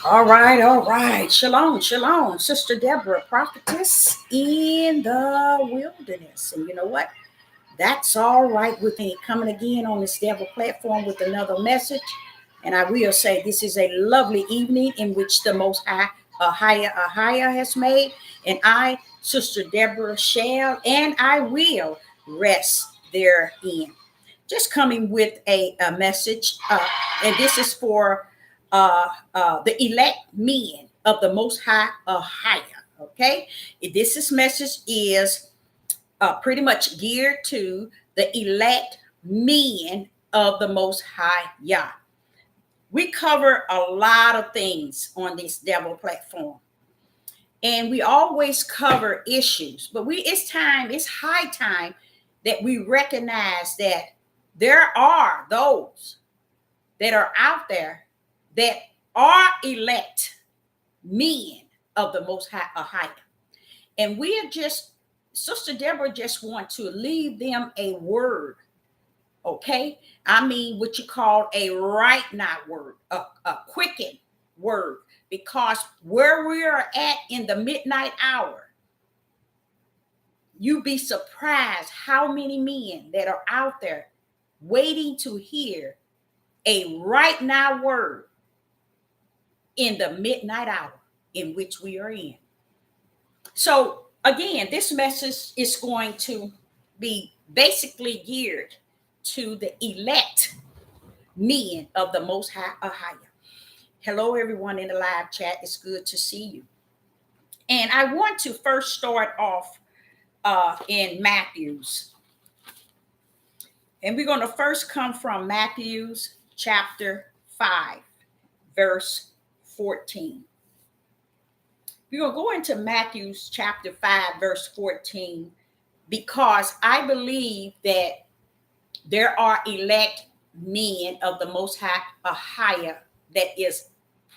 All right, all right. Shalom, shalom. Sister Deborah, prophetess in the wilderness. And you know what? That's all right with me. Coming again on this Devil platform with another message. And I will say this is a lovely evening in which the Most High, higher has made. And I, Sister Deborah, shall and I will rest therein. Just coming with a message. And this is for the elect men of the Most High, higher. Okay. This message is pretty much geared to the elect men of the Most High Yah. We cover a lot of things on this Devil platform, and we always cover issues. But it's high time that we recognize that there are those that are out there that are elect men of the Most High, higher, and we are just Sister Deborah just want to leave them a word, okay? I mean, what you call a right now word, a quicken word, because where we are at in the midnight hour, you'd be surprised how many men that are out there waiting to hear a right now word in the midnight hour in which we are in. So again, this message is going to be basically geared to the elect men of the Most High, higher. Hello, everyone in the live chat. It's good to see you. And I want to first start off in Matthew's. And we're going to first come from Matthew's chapter 5, verse 14. We're going to go into Matthew's chapter 5, verse 14, because I believe that there are elect men of the Most High, higher, that is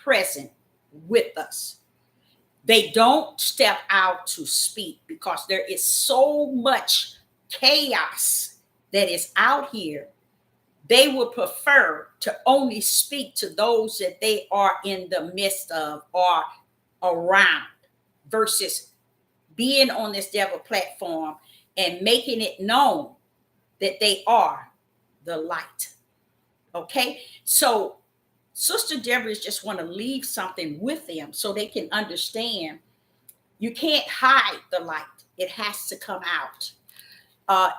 present with us. They don't step out to speak because there is so much chaos that is out here. They would prefer to only speak to those that they are in the midst of or around, versus being on this Devil platform and making it known that they are the light. Okay, so Sister Deborah just want to leave something with them so they can understand you can't hide the light. It has to come out.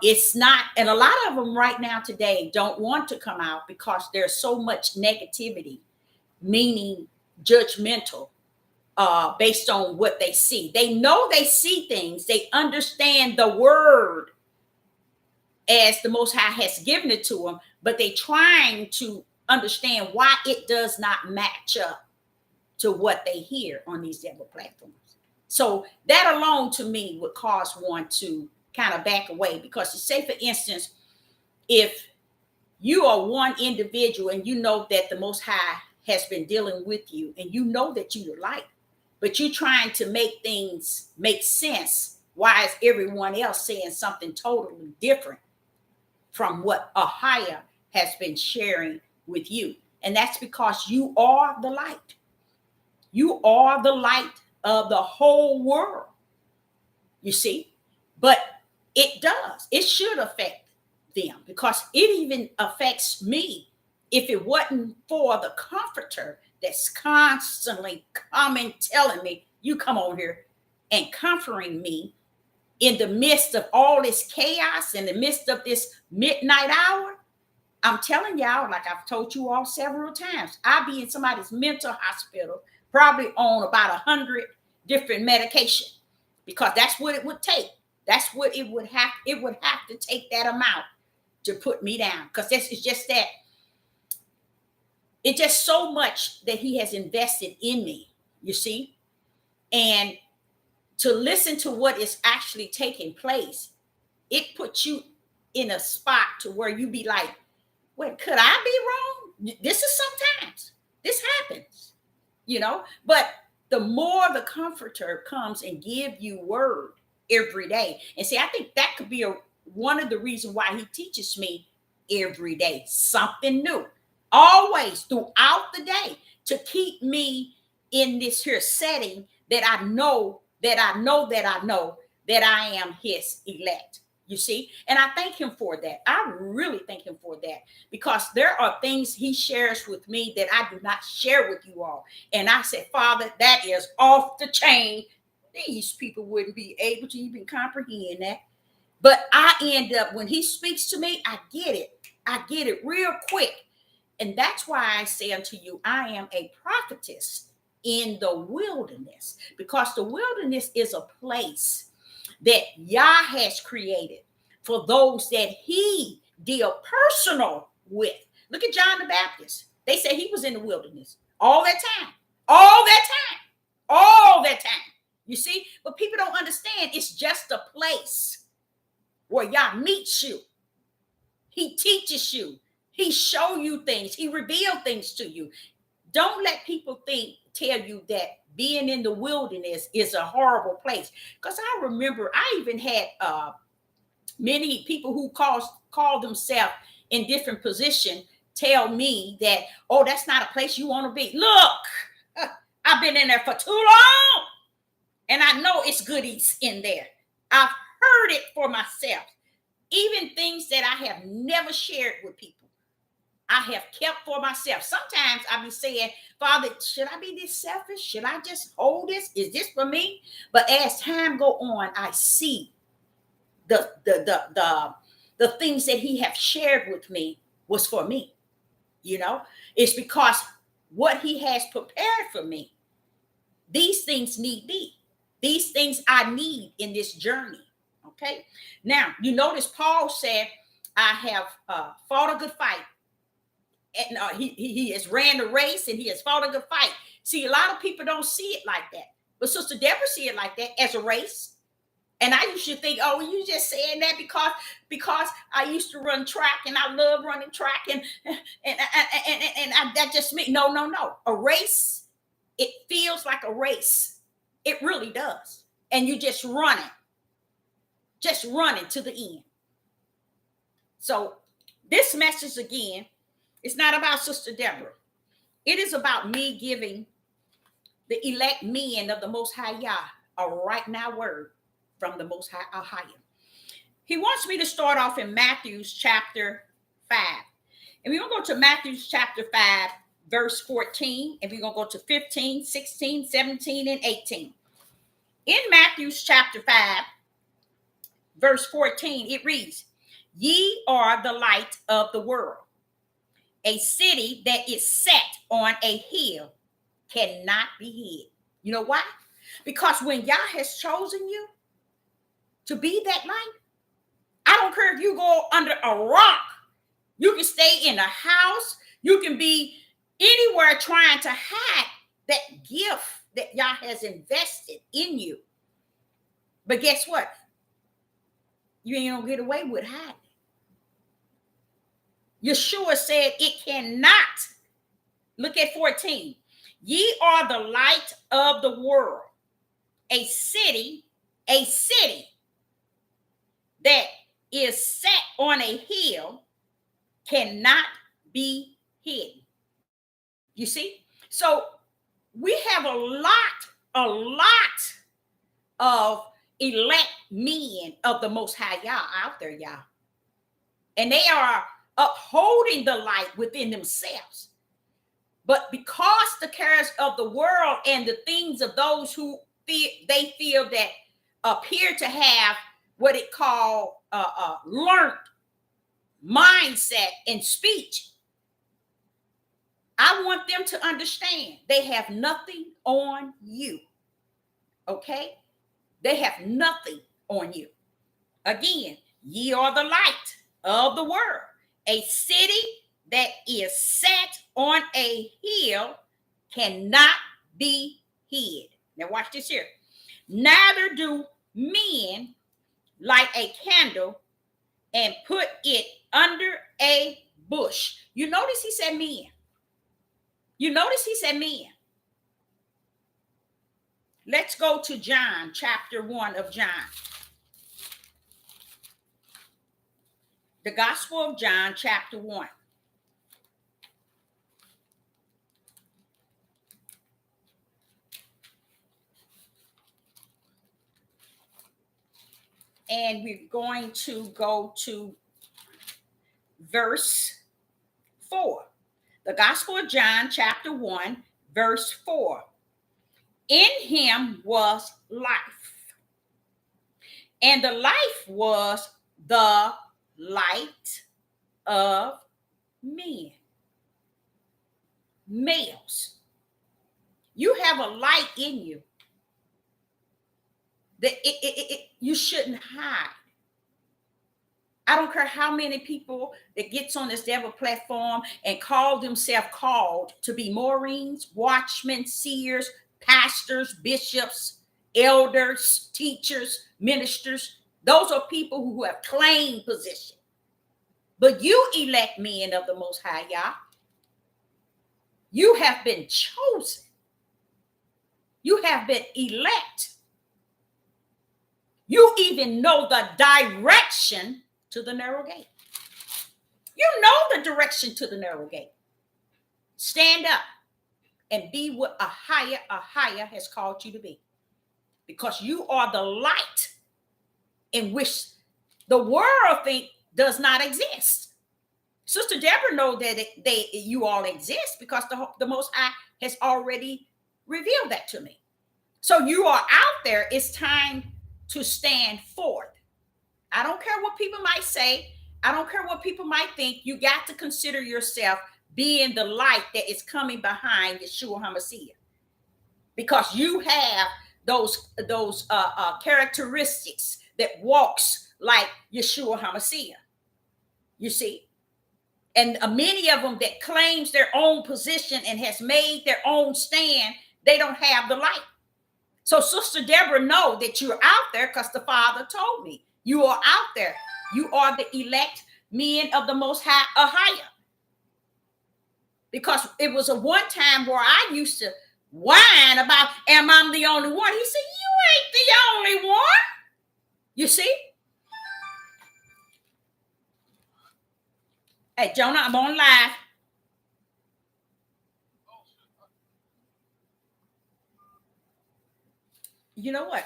It's not, and a lot of them right now today don't want to come out because there's so much negativity, meaning judgmental, based on what they see. They know they see things. They understand the word as the Most High has given it to them, but they trying to understand why it does not match up to what they hear on these Devil platforms. So that alone to me would cause one to kind of back away, because say, for instance, if you are one individual and you know that the Most High has been dealing with you and you know that you're light, but you're trying to make things make sense, why is everyone else saying something totally different from what a higher has been sharing with you? And that's because you are the light. You are the light of the whole world, you see. But it should affect them, because it even affects me. If it wasn't for the comforter that's constantly coming, telling me, you come on here, and comforting me in the midst of all this chaos, in the midst of this midnight hour, I'm telling y'all, like I've told you all several times, I'll be in somebody's mental hospital, probably on about 100 different medication, because that's what it would take. That's what it would have. It would have to take that amount to put me down, because it's just that. It's just so much that he has invested in me, you see, and to listen to what is actually taking place, it puts you in a spot to where you be like, wait, could I be wrong? This is sometimes, this happens, but the more the comforter comes and give you word every day. And see, I think that could be one of the reasons why he teaches me every day, something new, always throughout the day, to keep me in this here setting that I know that I am his elect. You see, and I thank him for that. I really thank him for that, because there are things he shares with me that I do not share with you all. And I said, Father, that is off the chain. These people wouldn't be able to even comprehend that. But I end up, when he speaks to me, I get it. I get it real quick. And that's why I say unto you, I am a prophetess in the wilderness, because the wilderness is a place that Yah has created for those that he deal personal with. Look at John the Baptist. They say he was in the wilderness all that time, all that time, all that time. You see, but people don't understand. It's just a place where Yah meets you. He teaches you. He show you things. He reveal things to you. Don't let people tell you that being in the wilderness is a horrible place. Because I remember I even had many people who call themselves in different positions tell me that, oh, that's not a place you want to be. Look, I've been in there for too long, and I know it's goodies in there. I've heard it for myself. Even things that I have never shared with people, I have kept for myself. Sometimes I be saying, Father, should I be this selfish? Should I just hold this? Is this for me? But as time go on, I see the things that he have shared with me was for me. It's because what he has prepared for me, these things need me. These things I need in this journey. Okay. Now, you notice Paul said, I have fought a good fight. And he has ran the race, and he has fought a good fight. See, a lot of people don't see it like that. But Sister Deborah see it like that, as a race. And I used to think, oh, you just saying that because I used to run track, and I love running track, and that just me. No. A race, it feels like a race. It really does. And you just running to the end. So this message again, it's not about Sister Deborah. It is about me giving the elect men of the Most High Yah a right now word from the Most High Ahia. He wants me to start off in Matthew chapter 5. And we're going to go to Matthew chapter 5, verse 14. And we're going to go to 15, 16, 17, and 18. In Matthew chapter 5, verse 14, it reads, Ye are the light of the world. A city that is set on a hill cannot be hid. You know why? Because when Yah has chosen you to be that light, I don't care if you go under a rock. You can stay in a house. You can be anywhere trying to hide that gift that Yah has invested in you. But guess what? You ain't gonna get away with hiding. Yeshua said it cannot. Look at 14. Ye are the light of the world. A city that is set on a hill cannot be hidden. You see? So we have a lot of elect men of the Most High Yah out there, y'all. and they are upholding the light within themselves. But because the cares of the world and the things of those who feel that appear to have what it called learned mindset and speech, I want them to understand they have nothing on you. Okay? They have nothing on you. Again, ye are the light of the world. A city that is set on a hill cannot be hid. Now watch this here. Neither do men light a candle and put it under a bush. You notice he said men. You notice he said men. Let's go to John, chapter 1 of John. The Gospel of John, chapter 1. And we're going to go to verse 4. The Gospel of John, chapter 1, verse 4. In him was life, and the life was the light of men. Males, you have a light in you that you shouldn't hide. I don't care how many people that gets on this devil platform and call themselves called to be Maureen's, watchmen, seers, pastors, bishops, elders, teachers, ministers. Those are people who have claimed position. But you elect men of the Most High Yah, you have been chosen. You have been elect. You even know the direction to the narrow gate. You know the direction to the narrow gate. Stand up and be what a higher has called you to be. Because you are the light in which the world does not exist. Sister Deborah knows that you all exist because the Most High has already revealed that to me. So you are out there. It's time to stand forth. I don't care what people might say. I don't care what people might think. You got to consider yourself being the light that is coming behind Yeshua HaMashiach, because you have those characteristics that walks like Yeshua HaMashiach. You see, and many of them that claims their own position and has made their own stand, they don't have the light. So Sister Deborah, know that you're out there because the Father told me you are out there. You are the elect men of the Most High, higher. Because it was a one time where I used to whine about, am I the only one? He said, you ain't the only one. You see? Hey, Jonah, I'm on live. You know what?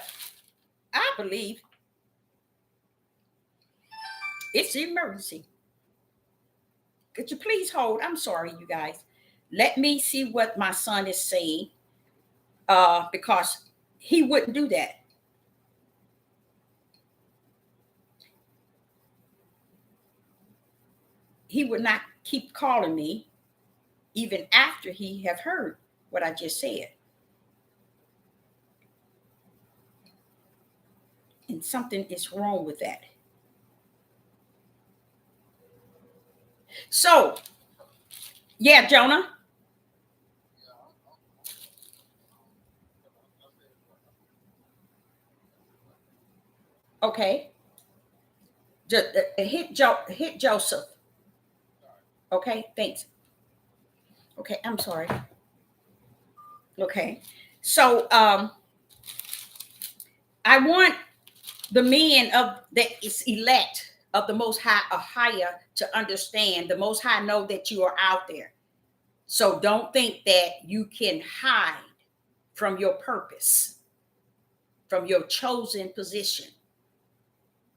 I believe it's an emergency. Could you please hold? I'm sorry, you guys. Let me see what my son is saying, because he wouldn't do that. He would not keep calling me even after he have heard what I just said. And something is wrong with that. So, yeah, Jonah. Okay. Just hit Joseph. Okay, thanks. Okay, I'm sorry. Okay. So I want the men of that is elect of the Most High, a higher, to understand the Most High know that you are out there. So don't think that you can hide from your purpose, from your chosen position.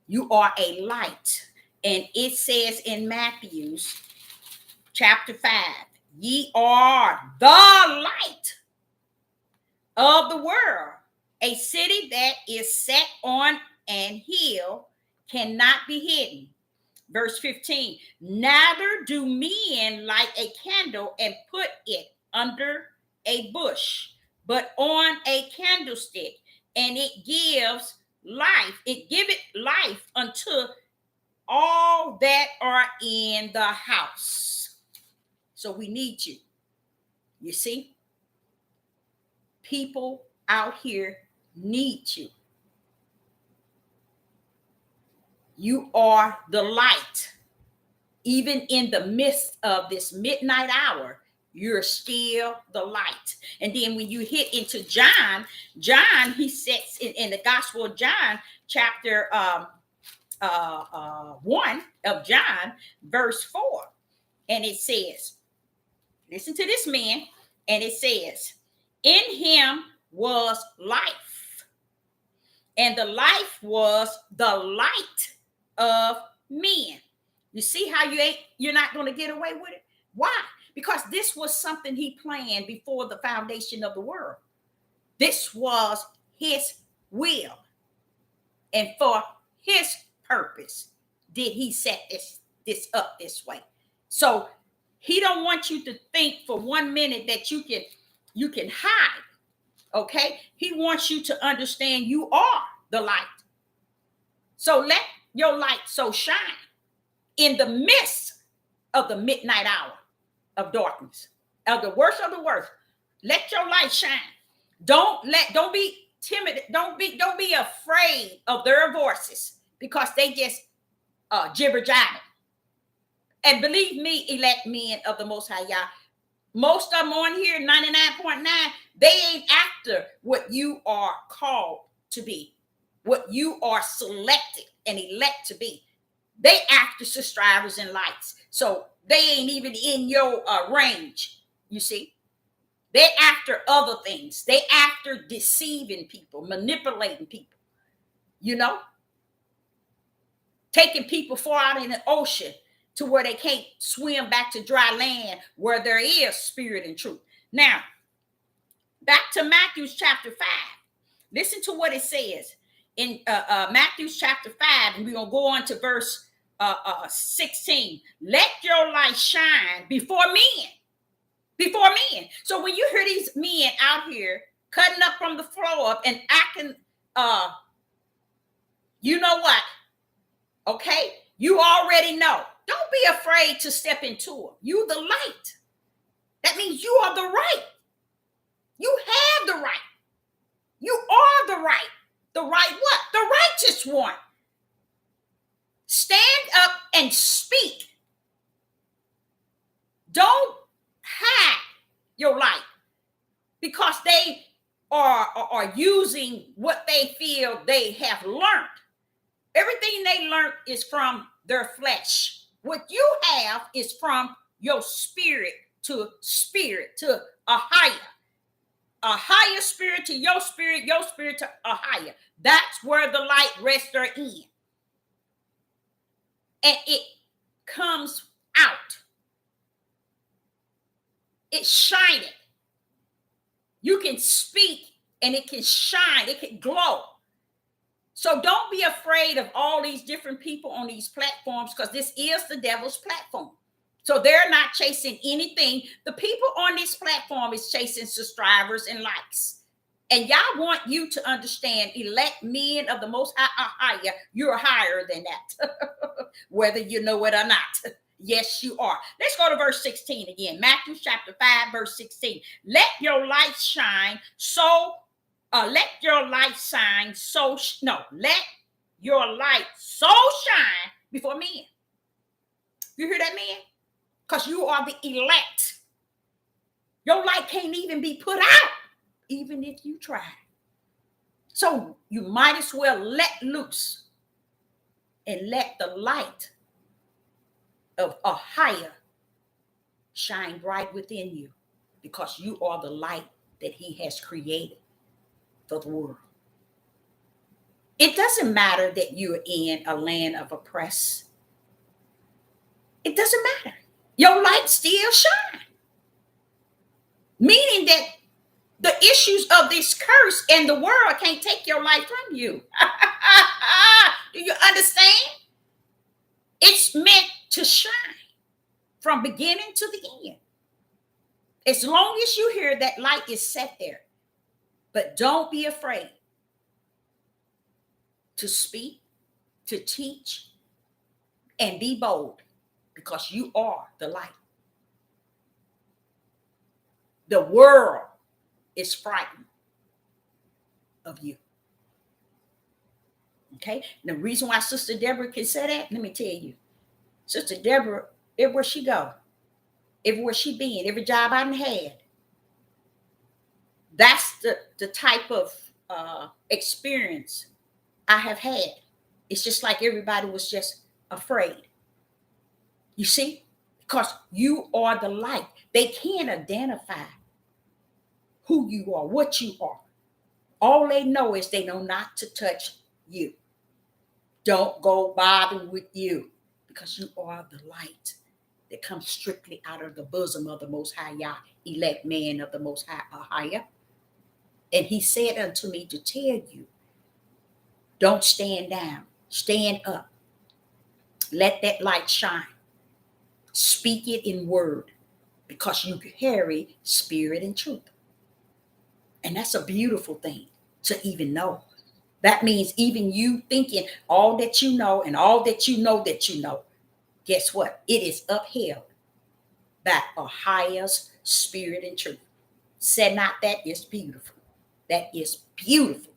You are a light And it says in Matthew's chapter 5, ye are the light of the world. A city that is set on an hill cannot be hidden. Verse 15, neither do men light a candle and put it under a bush, but on a candlestick, and it gives life. It giveth life unto all that are in the house. So we need you. You see? People out here need you. You are the light. Even in the midst of this midnight hour, you're still the light. And then when you hit into John, he sets in the Gospel of John, chapter 1 of John, verse 4. And it says, listen to this, man. And it says, in him was life, and the life was the light of men. You see how you're not going to get away with it? Why? Because this was something he planned before the foundation of the world. This was his will. And for his purpose did he set this up this way. So he don't want you to think for 1 minute that you can hide. Okay? He wants you to understand you are the light. So let your light so shine in the midst of the midnight hour of darkness, of the worst of the worst. Let your light shine. Don't be timid. Don't be afraid of their voices, because they just jibber jabber. And believe me, elect men of the Most High Yah, most of them on here, 99.9, they ain't after what you are called to be, what you are selected and elect to be. They after subscribers and likes. So they ain't even in your range, you see. They after other things. They after deceiving people, manipulating people, you know. Taking people far out in the ocean to where they can't swim back to dry land where there is spirit and truth. Now, back to Matthew's chapter 5. Listen to what it says in Matthew's chapter 5, and we're going to go on to verse 16. Let your light shine before men. Before men. So when you hear these men out here cutting up from the floor up and acting, you know what? Okay? You already know. Don't be afraid to step into them. You the light. That means you are the right. You have the right. You are the right. The right what? The righteous one. Stand up and speak. Don't hide your light, because they are using what they feel they have learned. Everything they learned is from their flesh. What you have is from your spirit to a higher spirit to your spirit to a higher. That's where the light rests in. And it comes out. It's shining. You can speak and it can shine. It can glow. So don't be afraid of all these different people on these platforms, because this is the devil's platform. So they're not chasing anything. The people on this platform is chasing subscribers and likes. And y'all want you to understand, elect men of the Most High, you're higher than that, whether you know it or not. Yes, you are. Let's go to verse 16 again. Matthew chapter 5, verse 16. Let your light shine let your light shine let your light so shine before men. You hear that, man? Because you are the elect. Your light can't even be put out, even if you try. So you might as well let loose and let the light of a higher shine bright within you, because you are the light that he has created for the world. It doesn't matter that you're in a land of oppress. your light still shine. Meaning that the issues of this curse and the world can't take your light from you. Do you understand? It's meant to shine from beginning to the end. As long as you hear that light is set there. But don't be afraid to speak, to teach, and be bold, because you are the light. The world is frightened of you. Okay? The reason why Sister Deborah can say that, let me tell you. Sister Deborah, everywhere she go, everywhere she been, every job I done had, that's the type of experience I have had. It's just like everybody was just afraid. You see? Because you are the light. They can't identify who you are, what you are. All they know is they know not to touch you. Don't go bother with you, because you are the light that comes strictly out of the bosom of the Most High Yah, elect man of the Most High. And he said unto me to tell you, don't stand down, stand up. Let that light shine. Speak it in word, because you carry spirit and truth. And that's a beautiful thing to even know. That means even you thinking all that you know and all that you know, guess what? It is upheld by a higher spirit and truth. Said not that is beautiful. That is beautiful.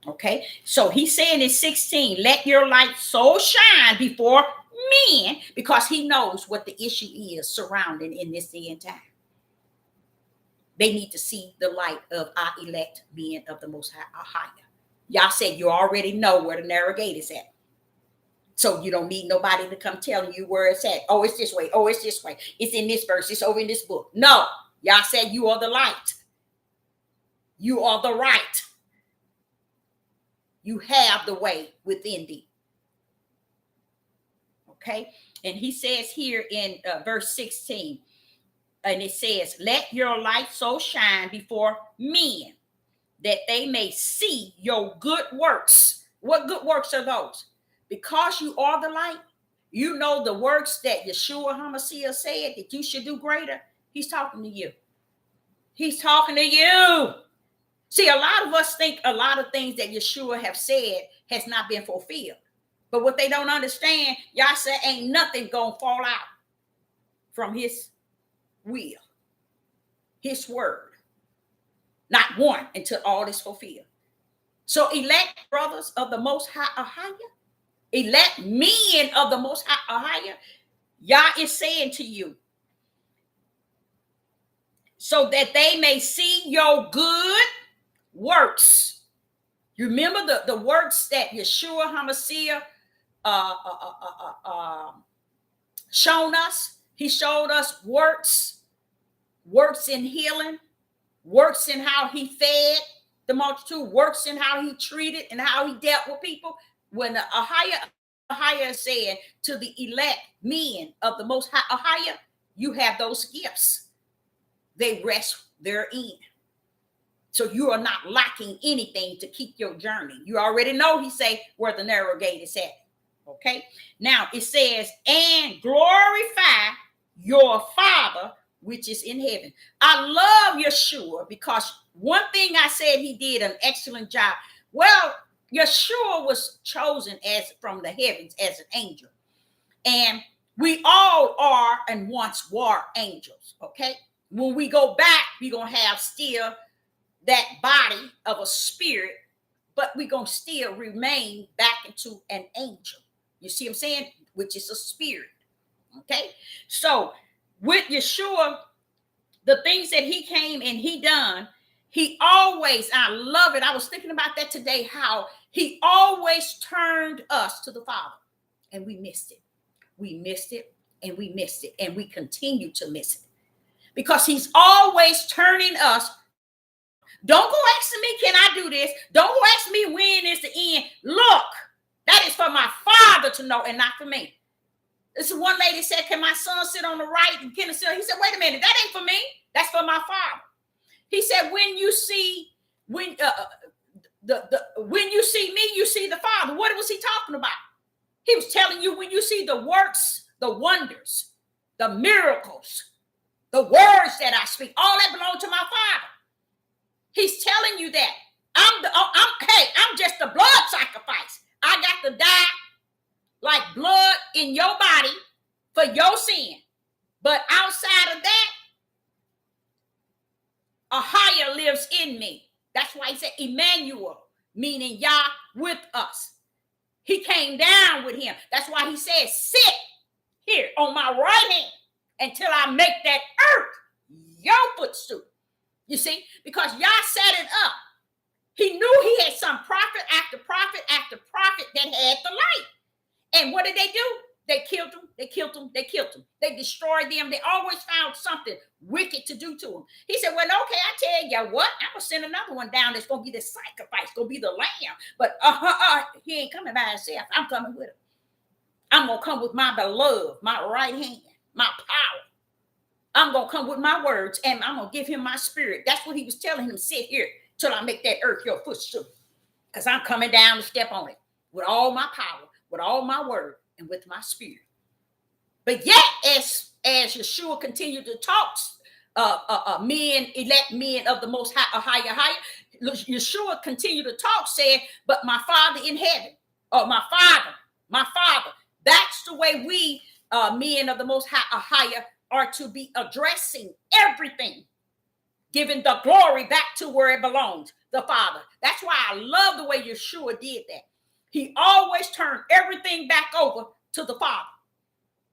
Okay, so he's saying in 16, let your light so shine before men, because he knows what the issue is surrounding in this end time. They need to see the light of our elect men of the Most High. Y'all said you already know where the narrow gate is at. So you don't need nobody to come telling you where it's at. Oh, it's this way. Oh, it's this way. It's in this verse. It's over in this book. No, y'all said you are the light. You are the right. You have the way within thee. Okay. And he says here in verse 16, and it says, let your light so shine before men that they may see your good works. What good works are those? Because you are the light, you know the works that Yeshua HaMashiach said that you should do greater. He's talking to you. He's talking to you. See, a lot of us think a lot of things that Yeshua have said has not been fulfilled. But what they don't understand, y'all say ain't nothing gonna fall out from his will, his word. Not one until all is fulfilled. So elect brothers of the Most High, elect men of the Most High, Yah is saying to you, so that they may see your good works. You remember the works that Yeshua HaMashiach shown us? He showed us works in healing, works in how he fed the multitude, works in how he treated and how he dealt with people. When the Ahia said to the elect men of the Most High, you have those gifts. They rest therein. So you are not lacking anything to keep your journey. You already know he say where the narrow gate is at. Okay. Now it says, and glorify your Father which is in heaven. I love Yeshua because one thing I said, he did an excellent job. Well, Yeshua was chosen as from the heavens as an angel. And we all are and once were angels. Okay. When we go back, we're going to have still that body of a spirit, but we're going to still remain back into an angel. You see what I'm saying? Which is a spirit. Okay. So with Yeshua, the things that he came and he done, he always, I love it. I was thinking about that today, how he always turned us to the Father, and we missed it. We missed it and we missed it, and we continue to miss it because he's always turning us. Don't go asking me, can I do this? Don't go ask me when is the end. Look, that is for my Father to know and not for me. This one lady said, can my son sit on the right and Kenneth sit on? He said, wait a minute, that ain't for me. That's for my father. He said, when you see me, you see the Father. What was he talking about? He was telling you, when you see the works, the wonders, the miracles, the words that I speak, all that belong to my Father. He's telling you that I'm just a blood sacrifice. I got to die like blood in your body for your sin. But outside of that, a higher lives in me. That's why he said Emmanuel, meaning Yah with us. He came down with him. That's why he said, sit here on my right hand until I make that earth your footstool. You see, because Yah set it up. He knew he had some prophet after prophet after prophet that had the light. And what did they do? They killed them. They killed them. They killed them. They destroyed them. They always found something wicked to do to them. He said, well, okay, I tell you what, I'm going to send another one down that's going to be the sacrifice, going to be the lamb. But he ain't coming by himself. I'm coming with him. I'm going to come with my beloved, my right hand, my power. I'm going to come with my words, and I'm going to give him my spirit. That's what he was telling him, sit here till I make that earth your footstool. Because I'm coming down to step on it with all my power, with all my word, and with my spirit. But yet, as Yeshua continued to talk, elect men of the most higher, Yeshua continued to talk, saying, but my Father in heaven, or my Father. That's the way we men of the most higher are to be addressing everything, giving the glory back to where it belongs, the Father. That's why I love the way Yeshua did that. He always turned everything back over to the Father.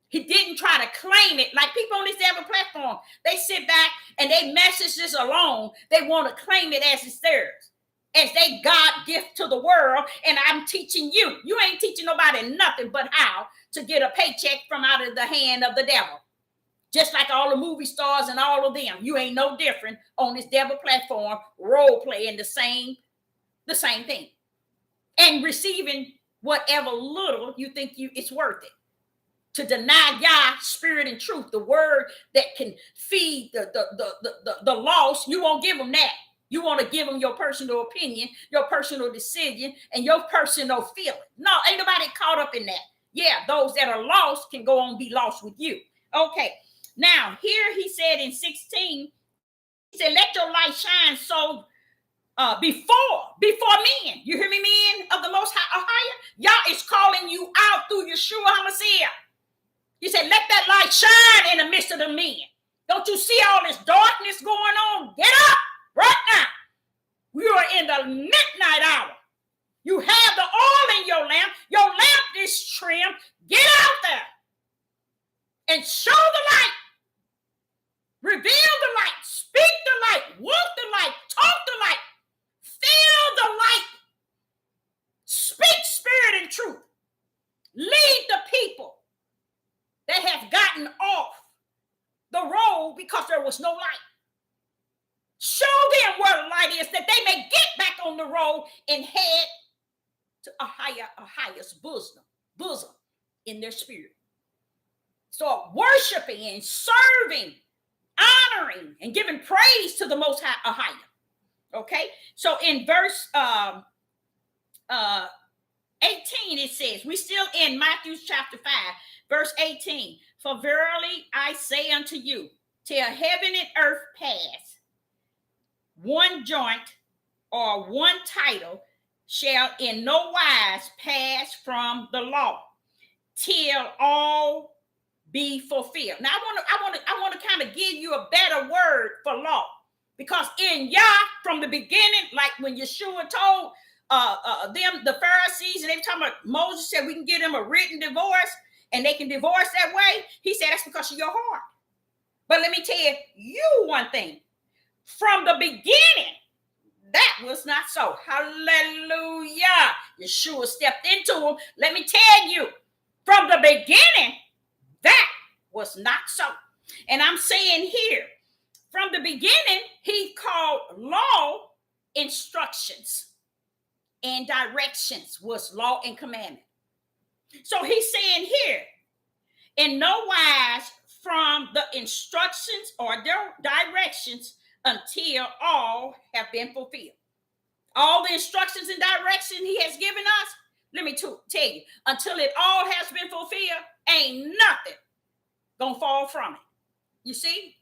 He didn't try to claim it like people on this other platform. They sit back and they message this alone. They want to claim it as it's theirs, as they God gift to the world. And I'm teaching you. You ain't teaching nobody nothing but how to get a paycheck from out of the hand of the devil. Just like all the movie stars and all of them. You ain't no different on this devil platform, role playing the same thing. And receiving whatever little you think it's worth it. To deny Yah, spirit and truth, the word that can feed the lost, you won't give them that. You want to give them your personal opinion, your personal decision, and your personal feeling. No, ain't nobody caught up in that. Yeah, those that are lost can go on be lost with you. Okay, now here he said in 16, he said, let your light shine so before men. You hear me, men of the most higher? Yah is calling you out through Yeshua HaMashiach. He said, let that light shine in the midst of the men. Don't you see all this darkness going on? Get up right now. We are in the midnight hour. You have the oil in your lamp. Your lamp is trimmed. Get out there and show the light. Reveal the light. Speak the light. Walk the light. Talk the light. Feel the light. Speak spirit and truth. Lead the people that have gotten off the road because there was no light. Show them where the light is, that they may get back on the road and head to a highest bosom in their spirit. So worshiping and serving, honoring, and giving praise to the Most High. Okay, so in verse 18, it says, we still in Matthew chapter 5, verse 18. For verily I say unto you, till heaven and earth pass, one joint or one title shall in no wise pass from the law, till all be fulfilled. Now I want to kind of give you a better word for law, because in Yah from the beginning, like when Yeshua told them, the Pharisees, and they were talking about Moses said we can give them a written divorce and they can divorce that way. He said that's because of your heart. But let me tell you one thing. From the beginning, that was not so. Hallelujah. Yeshua stepped into them. Let me tell you, from the beginning, that was not so. And I'm saying here, from the beginning, he called law instructions, and directions was law and commandment. So he's saying here, in no wise from the instructions or directions until all have been fulfilled. All the instructions and direction he has given us, let me tell you, until it all has been fulfilled, ain't nothing gonna fall from it. You see?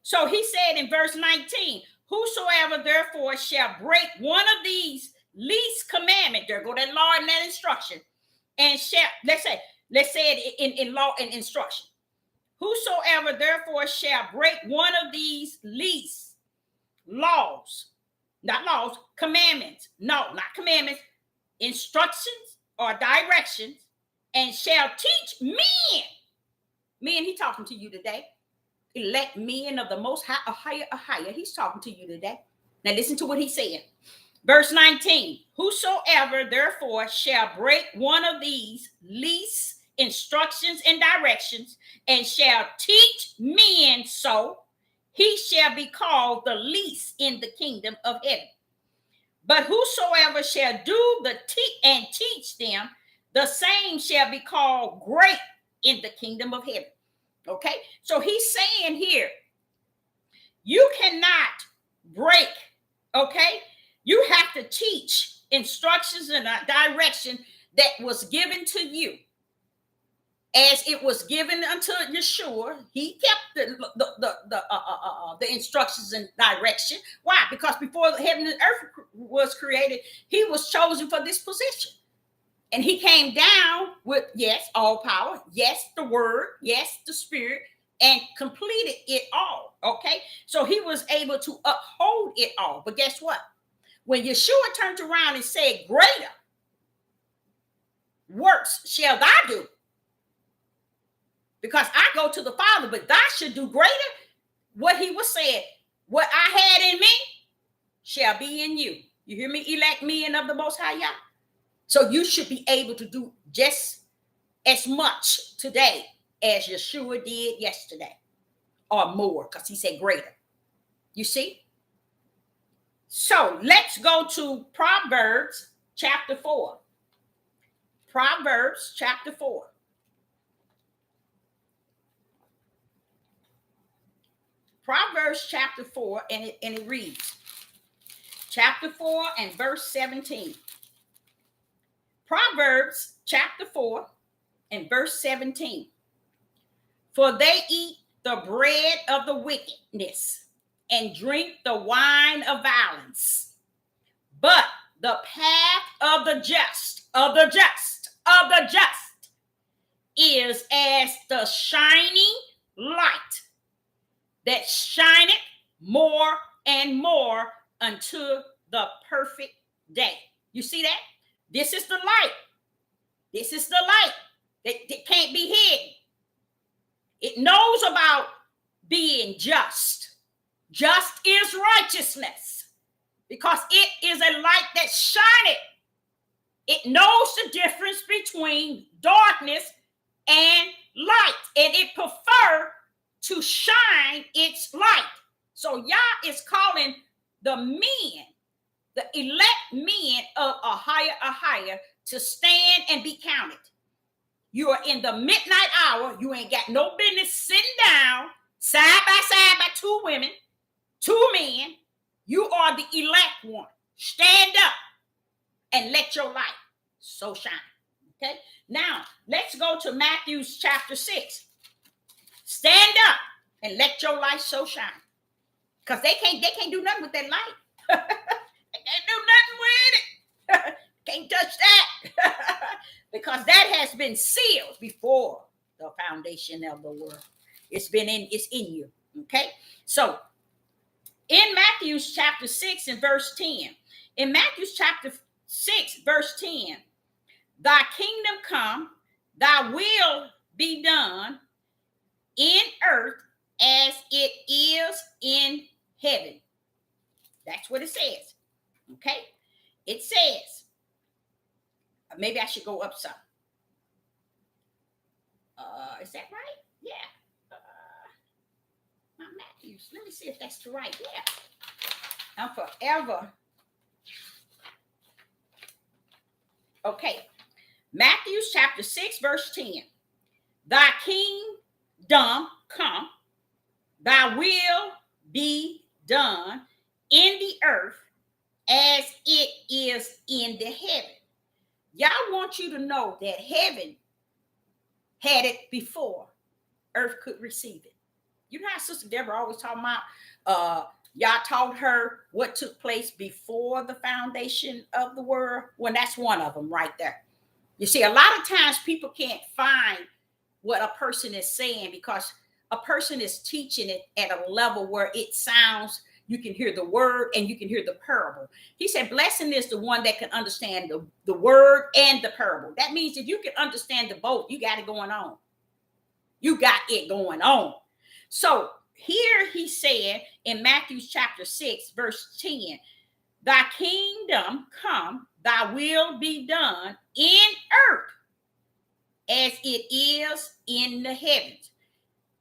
So he said in verse 19, whosoever therefore shall break one of these least commandments, there go that law and that instruction, and shall, let's say it in law and instruction. Whosoever therefore shall break one of these least laws, not laws, commandments, no, not commandments, instructions or directions, and shall teach men, he talking to you today, elect men of the most high, a higher, he's talking to you today. Now listen to what he said. Verse 19, whosoever therefore shall break one of these least instructions and directions, and shall teach men so, he shall be called the least in the kingdom of heaven. But whosoever shall do the and teach them, the same shall be called great in the kingdom of heaven. Okay, so he's saying here, you cannot break, okay? You have to teach instructions and a direction that was given to you as it was given unto Yeshua. He kept the instructions and direction. Why? Because before heaven and earth was created, he was chosen for this position. And he came down with, yes, all power, yes, the word, yes, the spirit, and completed it all, okay? So he was able to uphold it all. But guess what? When Yeshua turned around and said, greater works shall thou do, because I go to the Father, but thou should do greater. What he was saying, what I had in me shall be in you. You hear me? Elect men of the Most High Yah. So you should be able to do just as much today as Yeshua did yesterday, or more, because he said greater. You see? So let's go to Proverbs chapter 4. Proverbs chapter 4. Proverbs chapter 4, and it reads, chapter 4 and verse 17. Proverbs chapter 4 and verse 17. For they eat the bread of the wickedness and drink the wine of violence. But the path of the just is as the shining light that shineth more and more unto the perfect day. You see that? This is the light. This is the light that can't be hidden. It knows about being just. Just is righteousness, because it is a light that shineth. It knows the difference between darkness and light, and it prefers to shine its light. So Yah is calling the men, the elect men of a higher, to stand and be counted. You are in the midnight hour. You ain't got no business sitting down side by two women, two men. You are the elect one. Stand up and let your light so shine. Okay. Now let's go to Matthew chapter 6. Stand up and let your light so shine. Because they can't do nothing with that light. They can't do nothing with it. Can't touch that. Because that has been sealed before the foundation of the world. It's in you. Okay. So in Matthew chapter 6 and verse 10, in Matthew chapter 6, verse 10, thy kingdom come, thy will be done in earth as it is in heaven. That's what it says. Okay. It says, maybe I should go up some. Is that right? Yeah. My Matthews. Let me see if that's the right. Yeah. I'm forever. Okay. Matthew chapter 6, verse 10. Thy come, thy will be done in the earth as it is in the heaven. Y'all want you to know that heaven had it before earth could receive it. You know how Sister Deborah always talking about y'all taught her what took place before the foundation of the world? Well, that's one of them right there. You see, a lot of times people can't find what a person is saying because a person is teaching it at a level where it sounds, you can hear the word and you can hear the parable. He said, blessing is the one that can understand the word and the parable. That means if you can understand the both, you got it going on. You got it going on. So here he said in Matthew chapter 6, verse 10, thy kingdom come, thy will be done in earth as it is in the heavens.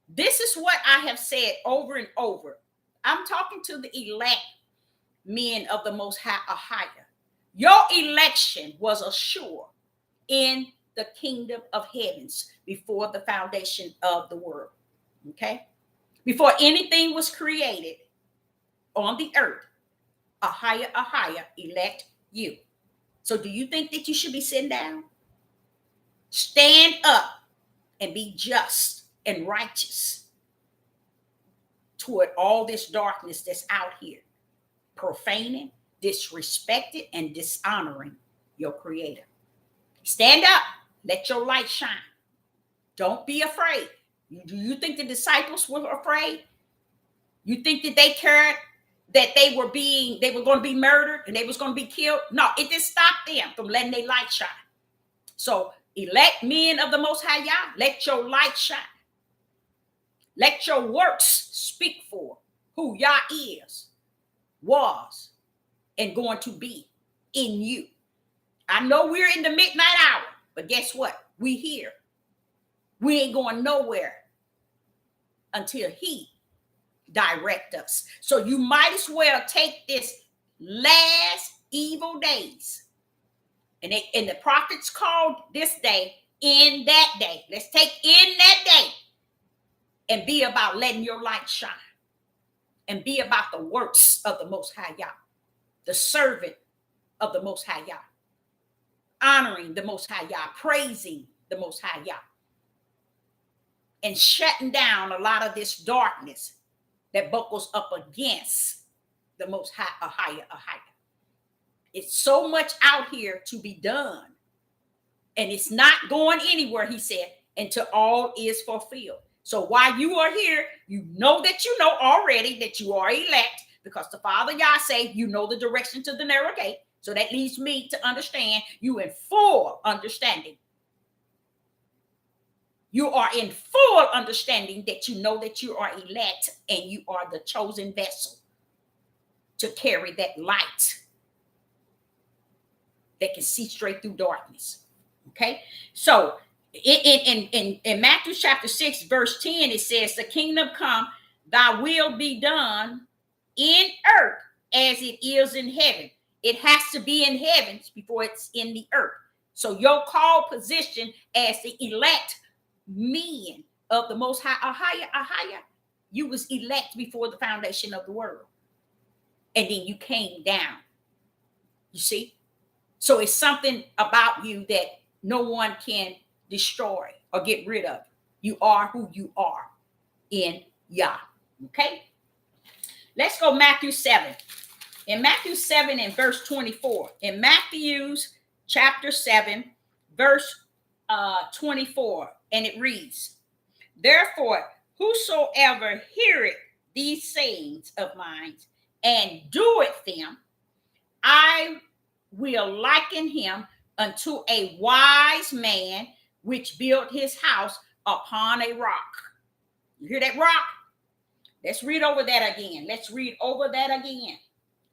This is what I have said over and over. I'm talking to the elect men of the Most High. Your election was assured in the kingdom of heavens before the foundation of the world. Okay? Before anything was created on the earth, a higher elect you. So do you think that you should be sitting down? Stand up and be just and righteous toward all this darkness that's out here, profaning, disrespecting, and dishonoring your creator. Stand up, let your light shine. Don't be afraid. Do you think the disciples were afraid? You think that they cared that they were going to be murdered and they was going to be killed? No, it just stopped them from letting their light shine. So elect men of the Most High Yah, let your light shine. Let your works speak for who Yah is, was, and going to be in you. I know we're in the midnight hour, but guess what? We here. We ain't going nowhere until he direct us. So you might as well take this last evil days. And the prophets called this day in that day. Let's take in that day and be about letting your light shine and be about the works of the Most High Yah, the servant of the Most High Yah, honoring the Most High Yah, praising the Most High Yah, and shutting down a lot of this darkness that buckles up against the Most High, a higher. It's so much out here to be done. And it's not going anywhere, he said, until all is fulfilled. So while you are here, you know already that you are elect, because the Father Yah say you know the direction to the narrow gate. So that leads me to understand you in full understanding. You are in full understanding that you know that you are elect and you are the chosen vessel to carry that light that can see straight through darkness. Okay? So in Matthew chapter 6, verse 10, it says, the kingdom come, thy will be done in earth as it is in heaven. It has to be in heavens before it's in the earth. So your call position as the elect men of the Most High, Ahaya, you was elect before the foundation of the world. And then you came down. You see? So it's something about you that no one can destroy or get rid of. You are who you are in Yah. Okay? Let's go Matthew 7. In Matthew 7 and verse 24. In Matthew's chapter 7, verse 24. And it reads, therefore, whosoever heareth these sayings of mine and doeth them, I will liken him unto a wise man which built his house upon a rock. You hear that rock? Let's read over that again.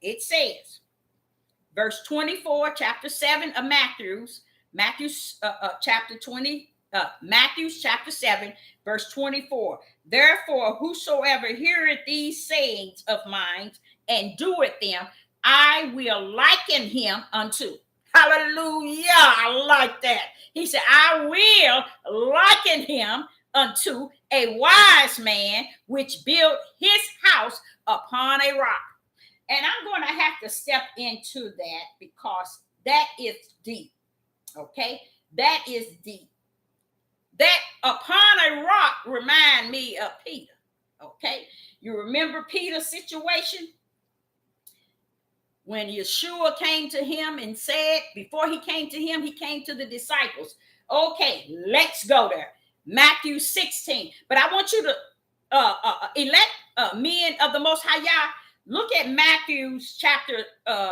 It says, verse 24, chapter 7 of Matthew's chapter 7, verse 24. Therefore, whosoever heareth these sayings of mine and doeth them, I will liken him unto. Hallelujah. I like that. He said, I will liken him unto a wise man which built his house upon a rock. And I'm going to have to step into that because that is deep. Okay? That is deep. That upon a rock remind me of Peter. Okay? You remember Peter's situation? When Yeshua came to him and said, before he came to him, he came to the disciples. Okay, let's go there. Matthew 16. But I want you to elect men of the Most High Yah. Look at Matthew chapter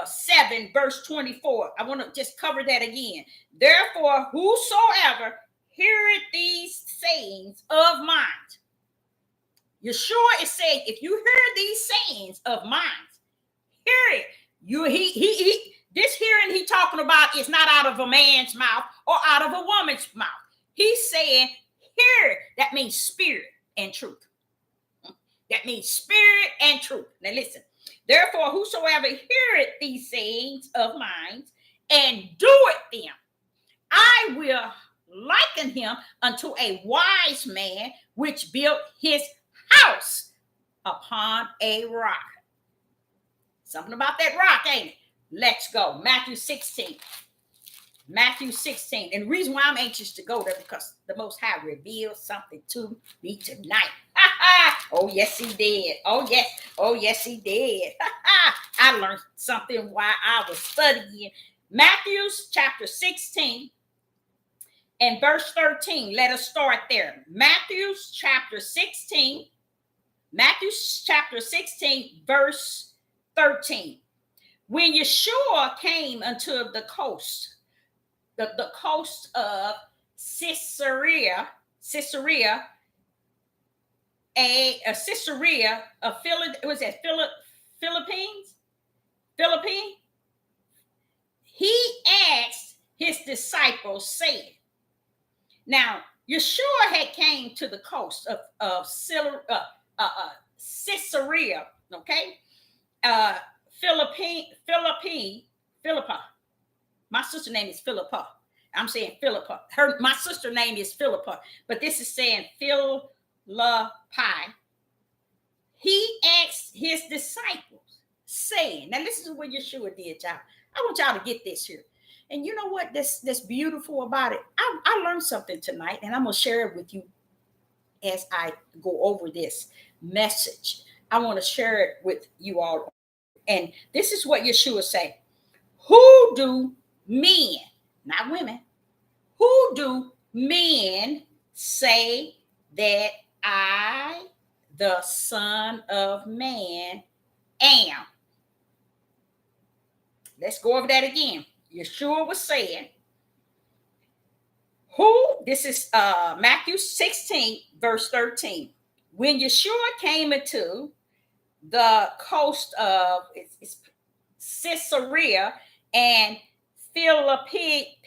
7, verse 24. I want to just cover that again. Therefore, whosoever heareth these sayings of mine. Yeshua is saying, if you hear these sayings of mine, hear it. This hearing he talking about is not out of a man's mouth or out of a woman's mouth. He's saying, hear. That means spirit and truth. That means spirit and truth. Now listen. Therefore, whosoever heareth these sayings of mine and doeth them, I will liken him unto a wise man which built his house upon a rock. Something about that rock, ain't it? Let's go. Matthew 16. Matthew 16. And the reason why I'm anxious to go there because the Most High revealed something to me tonight. Oh, yes, he did. Oh, yes. Oh, yes, he did. I learned something while I was studying. Matthew chapter 16 and verse 13. Let us start there. Matthew chapter 16. Matthew chapter 16, verse 13. When Yeshua came unto the coast, the coast of Caesarea of Philippines, he asked his disciples, saying, now Yeshua had came to the coast of Caesarea, okay? Philippi. My sister name is Philippa. I'm saying Philippa. My sister name is Philippa, but this is saying Philippi. He asked his disciples, saying, now this is what Yeshua did, y'all. I want y'all to get this here. And you know what? That's beautiful about it. I learned something tonight, and I'm going to share it with you as I go over this message. I want to share it with you all. And this is what Yeshua said. Who do men, not women, who do men say that I, the Son of Man, am? Let's go over that again. Yeshua was saying, this is Matthew 16, verse 13. When Yeshua came into the coast of Caesarea and Philippi,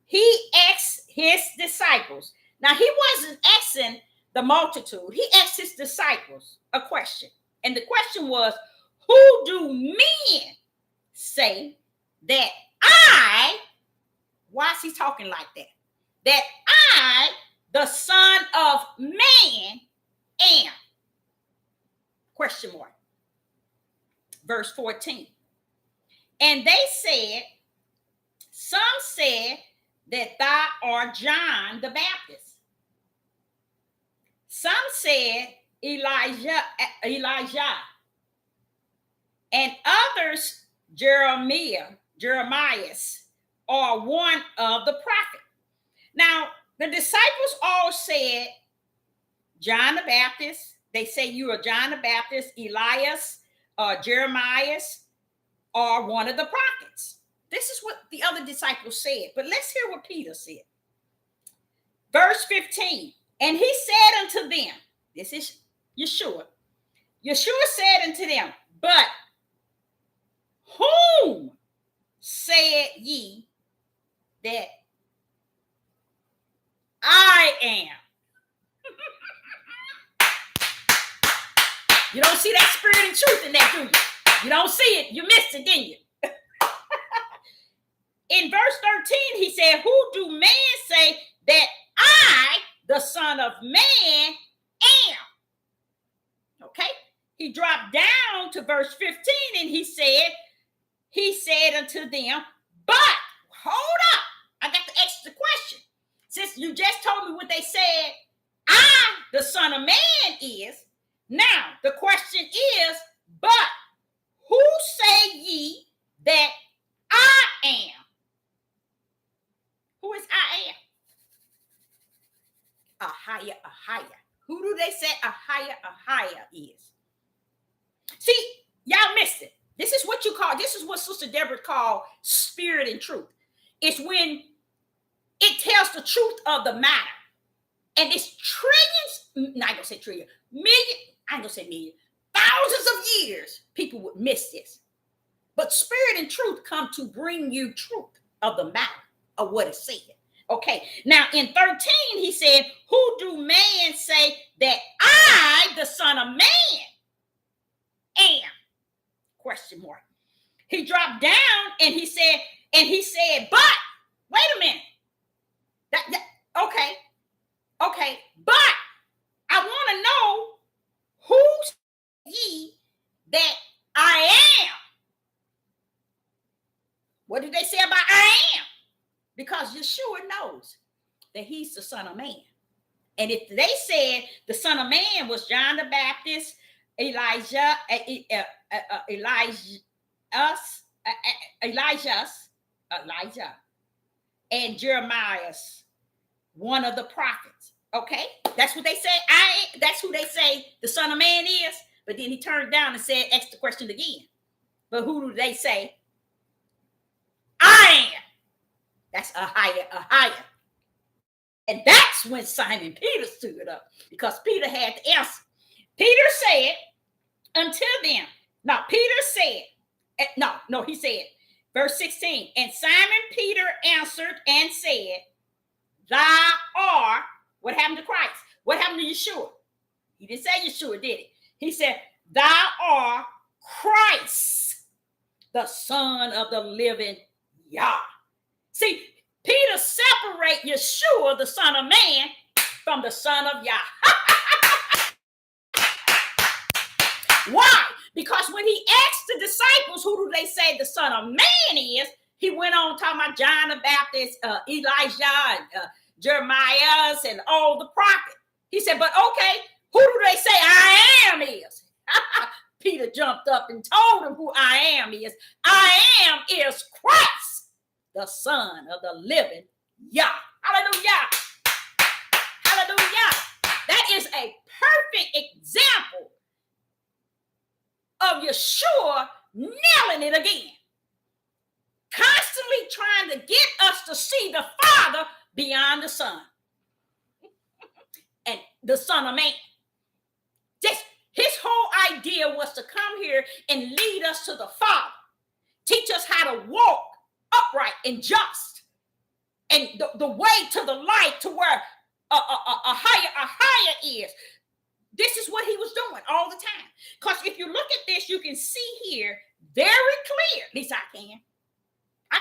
he asked his disciples. Now, he wasn't asking the multitude. He asked his disciples a question. And the question was, who do men say that why is he talking like that? That I, the Son of Man, am? Question mark. Verse 14. And they said, some said that thou art John the Baptist. Some said Elijah, and others Jeremiah, or one of the prophets. Now, the disciples all said John the Baptist. They say you are John the Baptist, Elias, Jeremiah, or one of the prophets. This is what the other disciples said. But let's hear what Peter said. Verse 15. And he said unto them, this is Yeshua. Yeshua said unto them, but whom said ye that I am? You don't see that spirit and truth in that, do you? You don't see it. You missed it, didn't you? In verse 13, he said, who do men say that I, the Son of Man, am. Okay? He dropped down to verse 15 and he said unto them, but hold up, I got to ask the question. Since you just told me what they said, I, the Son of Man, is. Now, the question is, but who say ye that I am? Who is I am? Ahia. Who do they say Ahia is? See, y'all missed it. This is what Sister Deborah called spirit and truth. It's when it tells the truth of the matter. And it's trillions, not gonna say trillion, million, I ain't gonna say million, thousands of years, people would miss this. But spirit and truth come to bring you truth of the matter of what is said. Okay, now in 13, he said, who do man say that I, the Son of Man, am? Question mark. He dropped down and he said, but wait a minute. Okay, but I want to know who ye that I am. What did they say about I am? Because Yeshua knows that he's the Son of Man. And if they said the Son of Man was John the Baptist, Elijah, and Jeremiah's one of the prophets. Okay, that's what they say. That's who they say the Son of Man is. But then he turned down and said, ask the question again. But who do they say I am? That's Ahia. And that's when Simon Peter stood up, because Peter had to answer. Peter said, until then, now Peter said, he said, verse 16, and Simon Peter answered and said, thou art, what happened to Christ? What happened to Yeshua? He didn't say Yeshua, did he? He said, thou art Christ, the Son of the living Yah. See, Peter separate Yeshua, the Son of Man, from the Son of Yah. Why? Because when he asked the disciples, who do they say the Son of Man is, he went on talking about John the Baptist, Elijah, and Jeremiah, and all the prophets. He said, but okay, who do they say I am is? Peter jumped up and told him who I am is. I am is Christ, the Son of the living Yah. Hallelujah. Hallelujah. That is a perfect example of Yeshua nailing it again. Constantly trying to get us to see the Father beyond the Son. And the Son of Man. Just his whole idea was to come here and lead us to the Father. Teach us how to walk upright and just. And the way to the light, to where a higher is. This is what he was doing all the time. Because if you look at this, you can see here very clear, at least I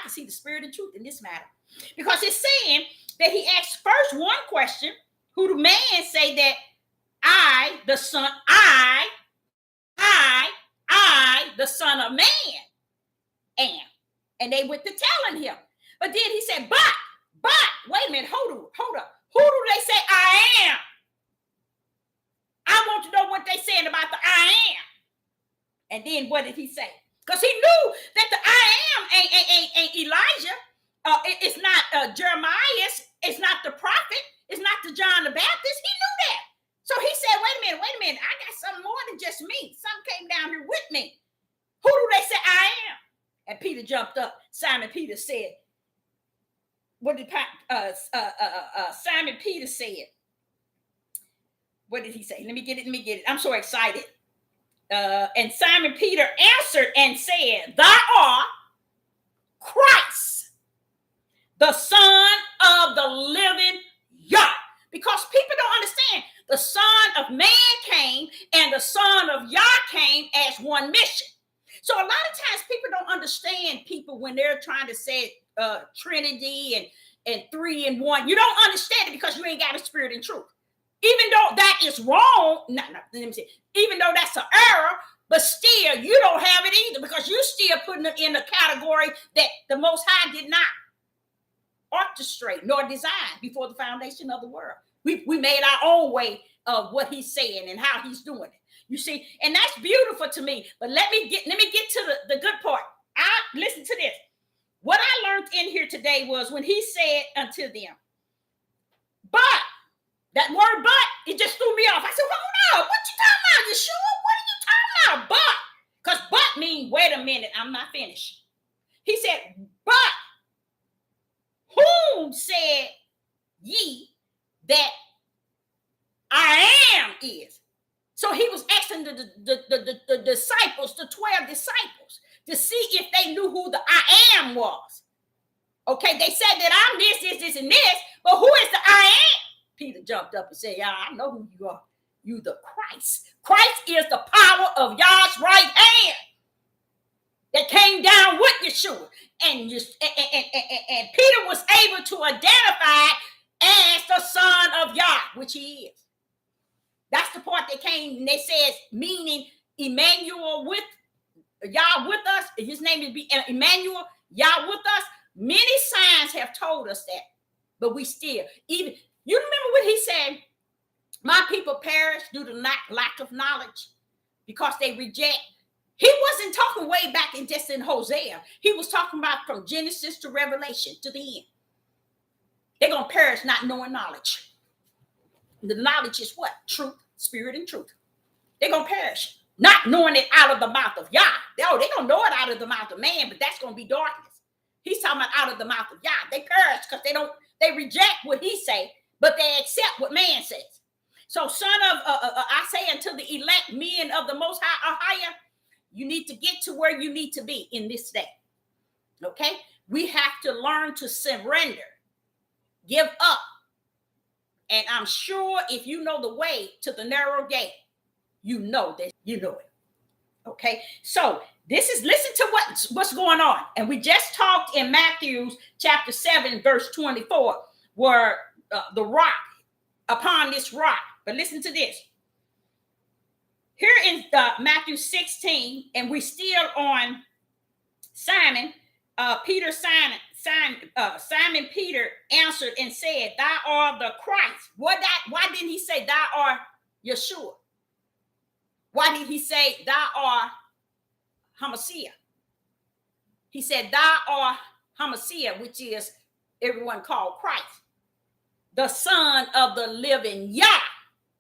can see the spirit and truth in this matter. Because it's saying that he asked first one question, who do man say that I, the Son, the Son of Man, am? And they went to telling him. But then he said, but, wait a minute, hold up. Who do they say I am? I want to know what they saying about the I am. And then what did he say? Because he knew that the I am ain't Elijah. It's not Jeremiah. It's not the prophet. It's not the John the Baptist. He knew that. So he said, wait a minute. I got something more than just me. Something came down here with me. Who do they say I am? And Peter jumped up. Simon Peter said, what did Simon Peter said? What did he say? Let me get it. I'm so excited. And Simon Peter answered and said, thou art Christ, the Son of the living Yah. Because people don't understand, the Son of Man came and the Son of Yah came as one mission. So a lot of times people don't understand people when they're trying to say Trinity and 3 in 1. You don't understand it because you ain't got a spirit in truth. Even though that is wrong, let me say, even though that's an error, but still you don't have it either because you're still putting it in a category that the Most High did not orchestrate nor design before the foundation of the world. We made our own way of what he's saying and how he's doing it. You see, and that's beautiful to me. But let me get to the good part. Listen to this. What I learned in here today was when he said unto them, but that word but, it just threw me off. I said, hold on, what you talking about, Yeshua? What are you talking about? But, because but means, wait a minute, I'm not finished. He said, but whom said ye that I am is? So he was asking the disciples, the 12 disciples, to see if they knew who the I am was. Okay, they said that I'm this, and this, but who is the I am? Peter jumped up and said, yeah, I know who you are. You the Christ. Christ is the power of Yah's right hand that came down with Yeshua. And Peter was able to identify as the Son of Yah, which he is. That's the part that came, and they said, meaning Emmanuel with Yah with us. His name is Emmanuel, Yah with us. Many signs have told us that, but we still, even, you remember what he said? My people perish due to lack of knowledge because they reject. He wasn't talking way back in just in Hosea. He was talking about from Genesis to Revelation to the end. They're going to perish not knowing knowledge. The knowledge is what? Truth, spirit, and truth. They're going to perish not knowing it out of the mouth of Yah. They're going to know it out of the mouth of man, but that's going to be darkness. He's talking about out of the mouth of Yah. They perish because they reject what he say, but they accept what man says. So I say unto the elect men of the Most High are higher, you need to get to where you need to be in this day. Okay? We have to learn to surrender, give up. And I'm sure if you know the way to the narrow gate, you know that you know it. Okay? So listen to what's going on. And we just talked in Matthew chapter 7, verse 24, where the rock, upon this rock. But listen to this. Here in Matthew 16, and we still on Simon. Simon Peter answered and said, thou art the Christ. Why didn't he say thou art Yeshua? Why did he say thou art Hamashiach? He said thou art Hamashiach, which is everyone called Christ, the Son of the living Yah.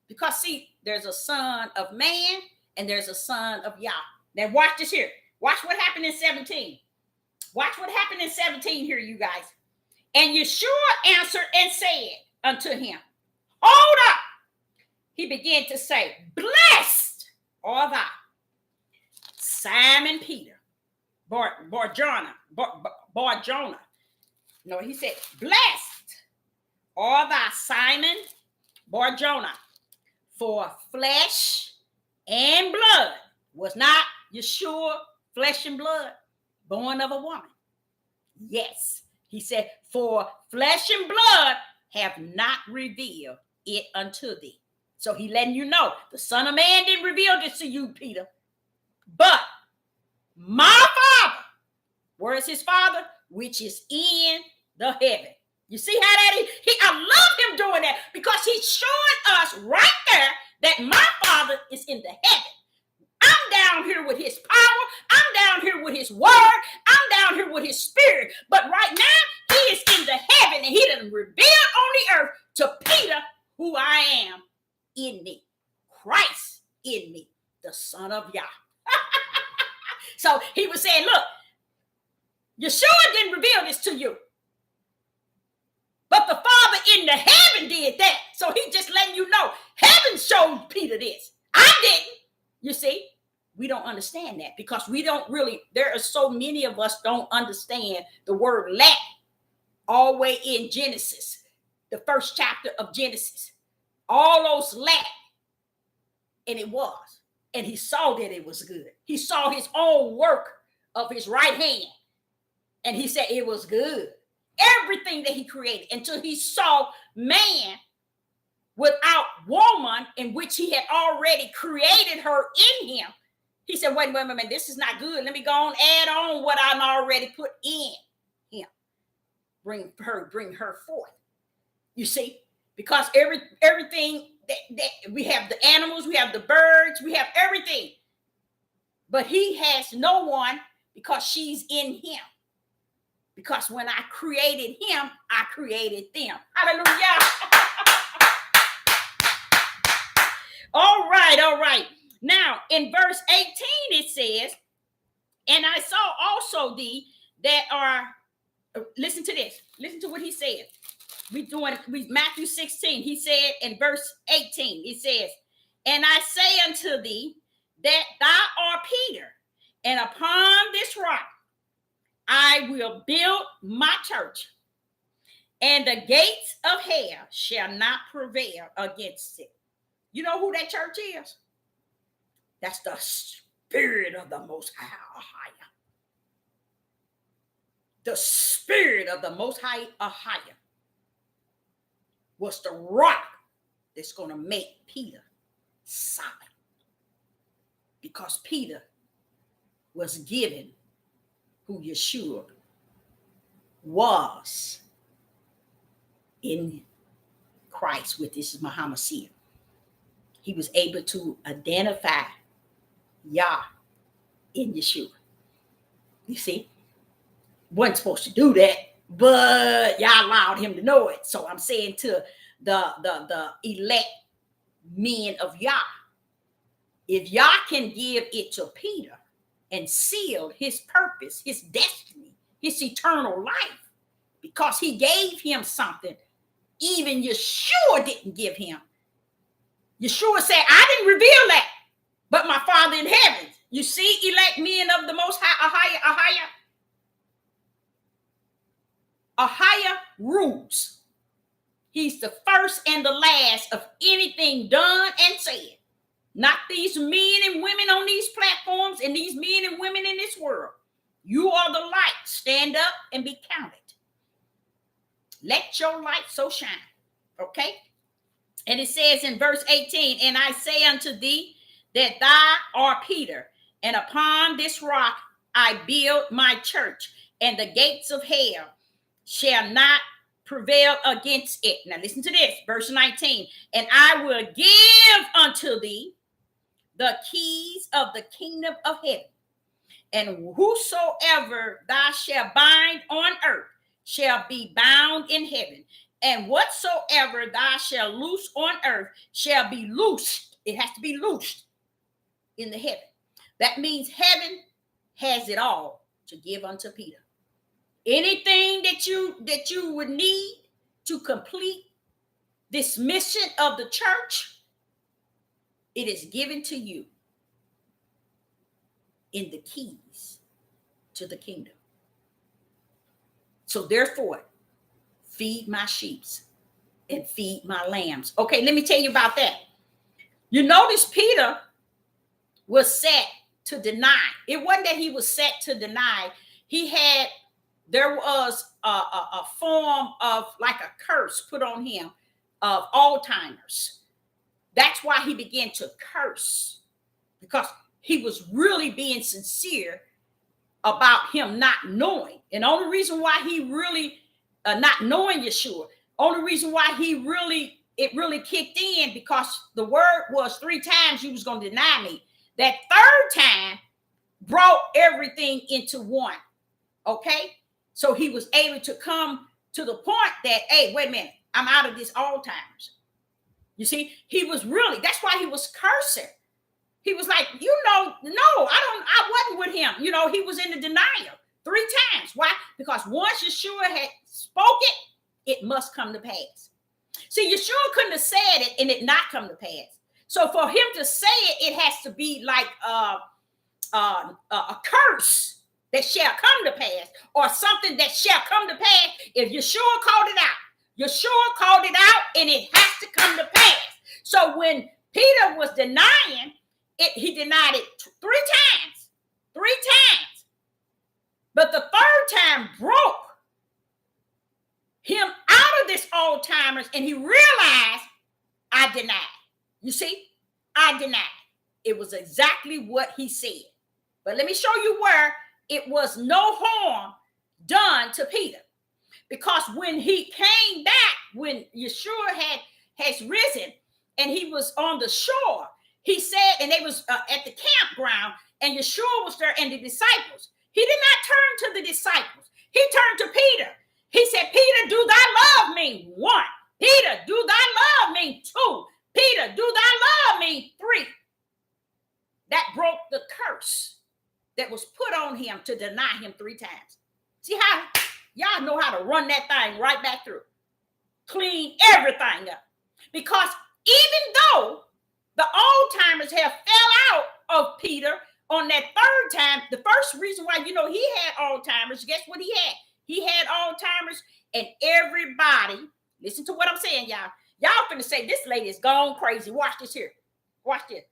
Because see, there's a son of man and there's a son of Yah. Now watch this here. Watch what happened in 17. Watch what happened in 17 here, you guys. And Yeshua answered and said unto him, hold up. He began to say, blessed are thou, Simon Peter, Bar-Jonah. No, he said, blessed are thou, Simon Bar-Jonah, for flesh and blood was not Yeshua flesh and blood, born of a woman. Yes, he said, for flesh and blood have not revealed it unto thee. So he letting you know the Son of Man didn't reveal this to you, Peter, but my Father. Where is his Father? Which is in the heaven. You see how that is? I love him doing that because he's showing us right there that my Father is in the heaven. I'm down here with his power. I'm down here with his word. I'm down here with his spirit. But right now, he is in the heaven and he done revealed on the earth to Peter who I am in me. Christ in me, the Son of Yah. So he was saying, look, Yeshua didn't reveal this to you, but the Father in the heaven did that. So he's just letting you know, heaven showed Peter this. I didn't. You see, we don't understand that because we don't really, there are so many of us don't understand the word let all the way in Genesis, the first chapter of Genesis. All those let, and it was. And he saw that it was good. He saw his own work of his right hand. And he said it was good. everything that he created until he saw man without woman, in which he had already created her in him. He said, wait, this is not good. Let me go on, add on what I'm already put in him. Bring her forth. You see, because everything that we have, the animals, we have the birds, we have everything. But he has no one because she's in him. Because when I created him, I created them. Hallelujah. All right. Now, in verse 18, it says, and I saw also thee that are, listen to this. Listen to what he said. Matthew 16, he said in verse 18, it says, and I say unto thee that thou art Peter, and upon this rock I will build my church, and the gates of hell shall not prevail against it. You know who that church is? That's the Spirit of the Most High. The Spirit of the Most High was the rock that's going to make Peter solid. Because Peter was given who Yeshua was in Christ with this Muhammad. He was able to identify Yah in Yeshua. You see, wasn't supposed to do that, but Yah allowed him to know it. So I'm saying to the elect men of Yah, if Yah can give it to Peter and seal his purpose, his destiny, his eternal life, because he gave him something even Yeshua didn't give him. Yeshua said, I didn't reveal that, but my Father in heaven. You see, elect men of the Most High, Ahia rules. He's the first and the last of anything done and said. Not these men and women on these platforms and these men and women in this world. You are the light. Stand up and be counted. Let your light so shine. Okay? And it says in verse 18, and I say unto thee that thou art Peter, and upon this rock I build my church, and the gates of hell shall not prevail against it. Now listen to this, verse 19. And I will give unto thee the keys of the kingdom of heaven. And whosoever thou shalt bind on earth shall be bound in heaven. And whatsoever thou shalt loose on earth shall be loosed. It has to be loosed in the heaven. That means heaven has it all to give unto Peter. Anything that you would need to complete this mission of the church, it is given to you in the keys to the kingdom. So therefore, feed my sheep and feed my lambs. Okay, let me tell you about that. You notice Peter was set to deny. It wasn't that he was set to deny. There was a form of like a curse put on him of Alzheimer's. That's why he began to curse, because he was really being sincere about him not knowing. And the only reason why he really not knowing Yeshua, only reason why it really kicked in, because the word was 3 times you was going to deny me. That third time brought everything into one. Okay? So he was able to come to the point that, hey, wait a minute, I'm out of this Alzheimer's. You see, he was really, that's why he was cursing. He was like, no, I wasn't with him. He was in the denial 3 times. Why? Because once Yeshua had spoke it must come to pass. See, Yeshua couldn't have said it and it not come to pass. So for him to say it, it has to be like a curse that shall come to pass, or something that shall come to pass. If Yeshua called it out, and it has to come to pass. So when Peter was denying it, he denied it 3 times. 3 times. But the third time broke him out of this old timers, and he realized, I denied. You see, I denied. It was exactly what he said. But let me show you where it was no harm done to Peter. Because when he came back, when Yeshua has risen and he was on the shore, he said, and they was at the campground, and Yeshua was there and the disciples. He did not turn to the disciples. He turned to Peter. He said, Peter, do thou love me? 1. Peter, do thou love me? 2. Peter, do thou love me? 3. That broke the curse that was put on him to deny him 3 times. See how y'all know how to run that thing right back through. Clean everything up. Because even though the old timers have fell out of Peter on that 3rd time, the first reason why, he had old timers, guess what he had? He had old timers, and everybody, listen to what I'm saying, y'all. Y'all finna say, this lady is gone crazy. Watch this here. Watch this.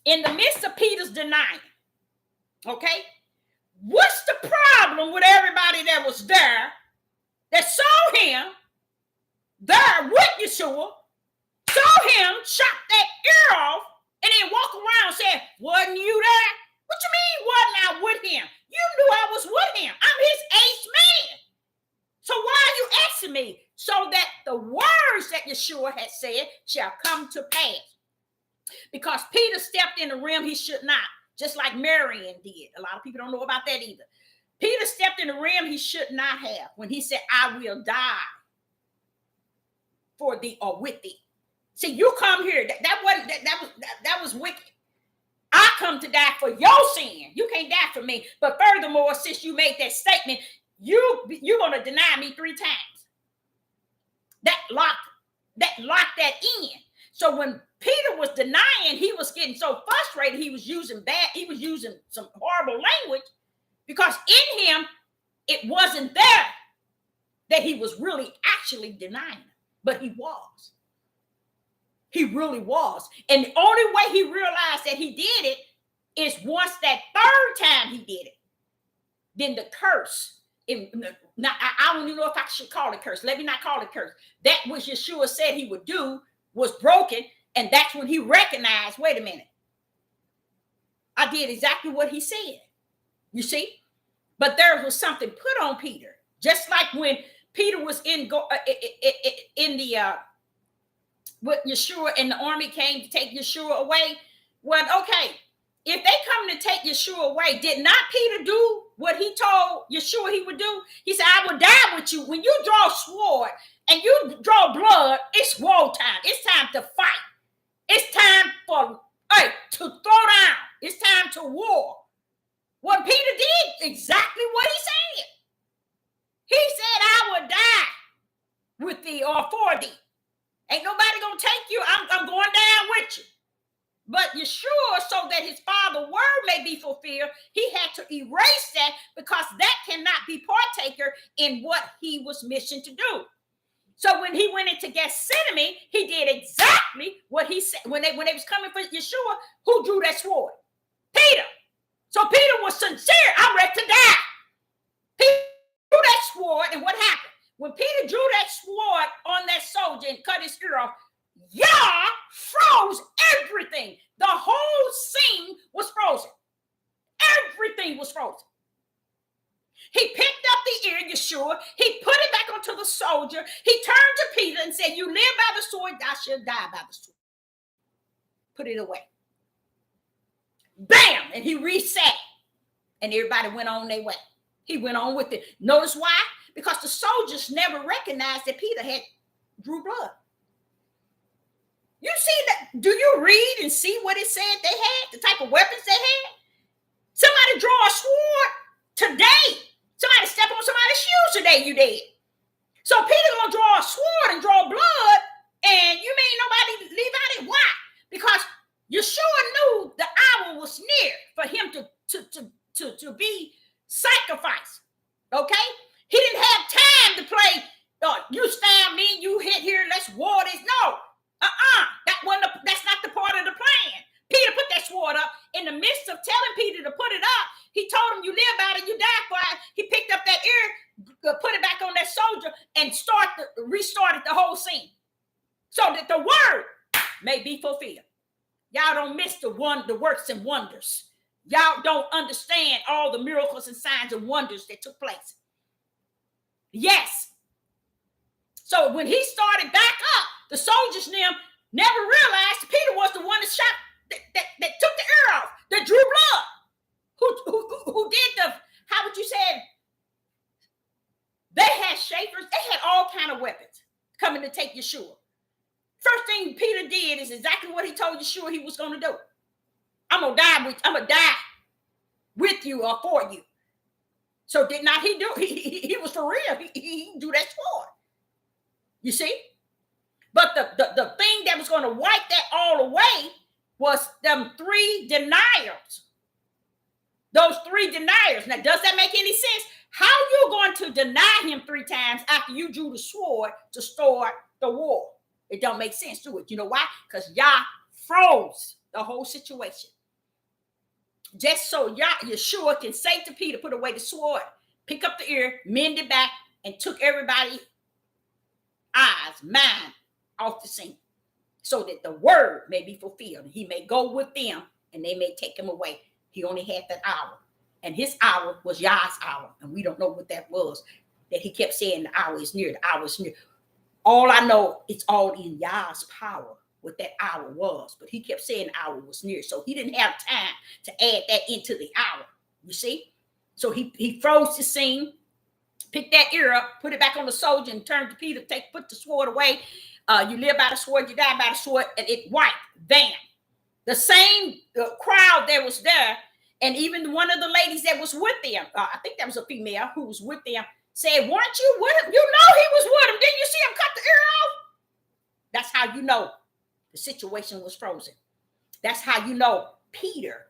In the midst of Peter's denying, okay, what's the problem with everybody that was there that saw him there with Yeshua, saw him chop that ear off, and then walk around saying, wasn't you there? What you mean, wasn't I with him? You knew I was with him. I'm his 8th man. So why are you asking me? So that the words that Yeshua had said shall come to pass. Because Peter stepped in the realm he should not, just like Marian did. A lot of people don't know about that either. Peter stepped in the realm he should not have when he said, I will die for thee or with thee. See, you come here. That was wicked. I come to die for your sin. You can't die for me. But furthermore, since you made that statement, you're going to deny me 3 times. That locked that in. So when Peter was denying, he was getting so frustrated, he was using some horrible language, because in him, it wasn't there that he was really actually denying. But he was. He really was. And the only way he realized that he did it is once that 3rd time he did it. Then the curse. Now, I don't even know if I should call it curse. Let me not call it curse. That which Yeshua said he would do was broken. And that's when he recognized, wait a minute. I did exactly what he said. You see? But there was something put on Peter. Just like when Peter was in the with Yeshua and the army came to take Yeshua away. Well, okay, if they come to take Yeshua away, did not Peter do what he told Yeshua he would do? He said, I will die with you. When you draw sword and you draw blood, it's war time. It's time to fight. It's time to throw down. It's time to war. What Peter did, exactly what he said. He said, I will die with thee or for thee. Ain't nobody gonna take you. I'm going down with you. But Yeshua, so that his Father's word may be fulfilled, he had to erase that, because that cannot be partaker in what he was missioned to do. So when he went into Gethsemane, he did exactly what he said. When they was coming for Yeshua, who drew that sword? Peter. So Peter was sincere. I'm ready to die. Peter drew that sword, and what happened? When Peter drew that sword on that soldier and cut his ear off, Yah froze everything. The whole scene was frozen. Everything was frozen. He picked up the ear, Yeshua. He put it back onto the soldier. He turned to Peter and said, you live by the sword, thou shalt die by the sword. Put it away. Bam! And he reset. And everybody went on their way. He went on with it. Notice why? Because the soldiers never recognized that Peter had drew blood. You see that? Do you read and see what it said they had? The type of weapons they had? Somebody draw a sword today. Somebody step on somebody's shoes today, you did. So Peter gonna draw a sword and draw blood, and you mean nobody leave out it? Why? Because Yeshua knew the hour was near for him to be sacrificed. Okay? He didn't have time to play, you stab me, you hit here, let's war this. No. That's not the part of the plan. Peter put that sword up. In the midst of telling Peter to put it up, he told him, you live by it, you die for it. He picked up that so that the word may be fulfilled. Y'all don't miss the works and wonders. Y'all don't understand all the miracles and signs and wonders that took place. Yes. So when he started back up, the soldiers never realized Peter was the one that shot, that took the ear off, that drew blood. Who did the, how would you say it? They had shakers. They had all kind of weapons coming to take Yeshua. First thing Peter did is exactly what he told Yeshua he was going to do. I'm going to die with you or for you. So did not he do? He was for real. He do that sword. You see? But the thing that was going to wipe that all away was them 3 denials. Those 3 deniers. Now, does that make any sense? How you going to deny him 3 times after you drew the sword to start the war? It don't make sense to it. You know why? Because Yah froze the whole situation. Just so Yeshua can say to Peter, put away the sword, pick up the ear, mend it back, and took everybody's mind off the scene, so that the word may be fulfilled. He may go with them, and they may take him away. He only had that hour, and his hour was Yah's hour, and we don't know what that was. That he kept saying the hour is near, the hour is near. All I know, it's all in Yah's power what that hour was, but he kept saying the hour was near, so he didn't have time to add that into the hour. You see, so he froze the scene, picked that ear up, put it back on the soldier, and turned to Peter, put the sword away. You live by the sword, you die by the sword, and it wiped. Bam. The same crowd that was there, and even one of the ladies that was with them, I think that was a female who was with them, said, weren't you with him? You know he was with him. Didn't you see him cut the ear off? That's how you know the situation was frozen. That's how you know Peter,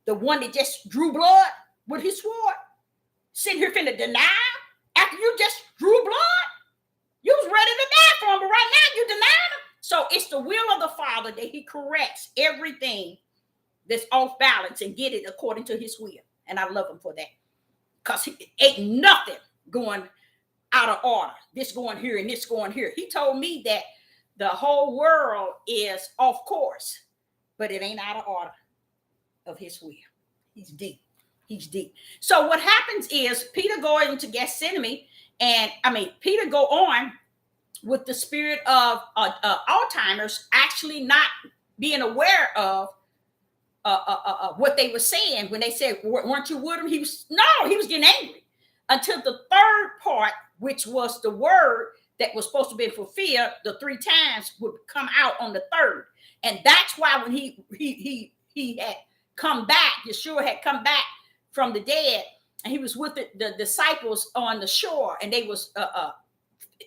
the one that just drew blood with his sword, sitting here finna deny after you just drew blood. You was ready to die for him, but right now you denied him. So it's the will of the Father that he corrects everything that's off balance and get it according to his will. And I love him for that. Because ain't nothing going out of order. This going here and this going here. He told me that the whole world is off course, but it ain't out of order of his will. He's deep. He's deep. So what happens is Peter go into Gethsemane, and Peter go on with the spirit of Alzheimer's, actually not being aware of what they were saying when they said, weren't you with him? He was getting angry until the third part, which was the word that was supposed to be fulfilled, the 3 times would come out on the third. And that's why when he had come back, Yeshua had come back from the dead, and he was with the disciples on the shore, and they was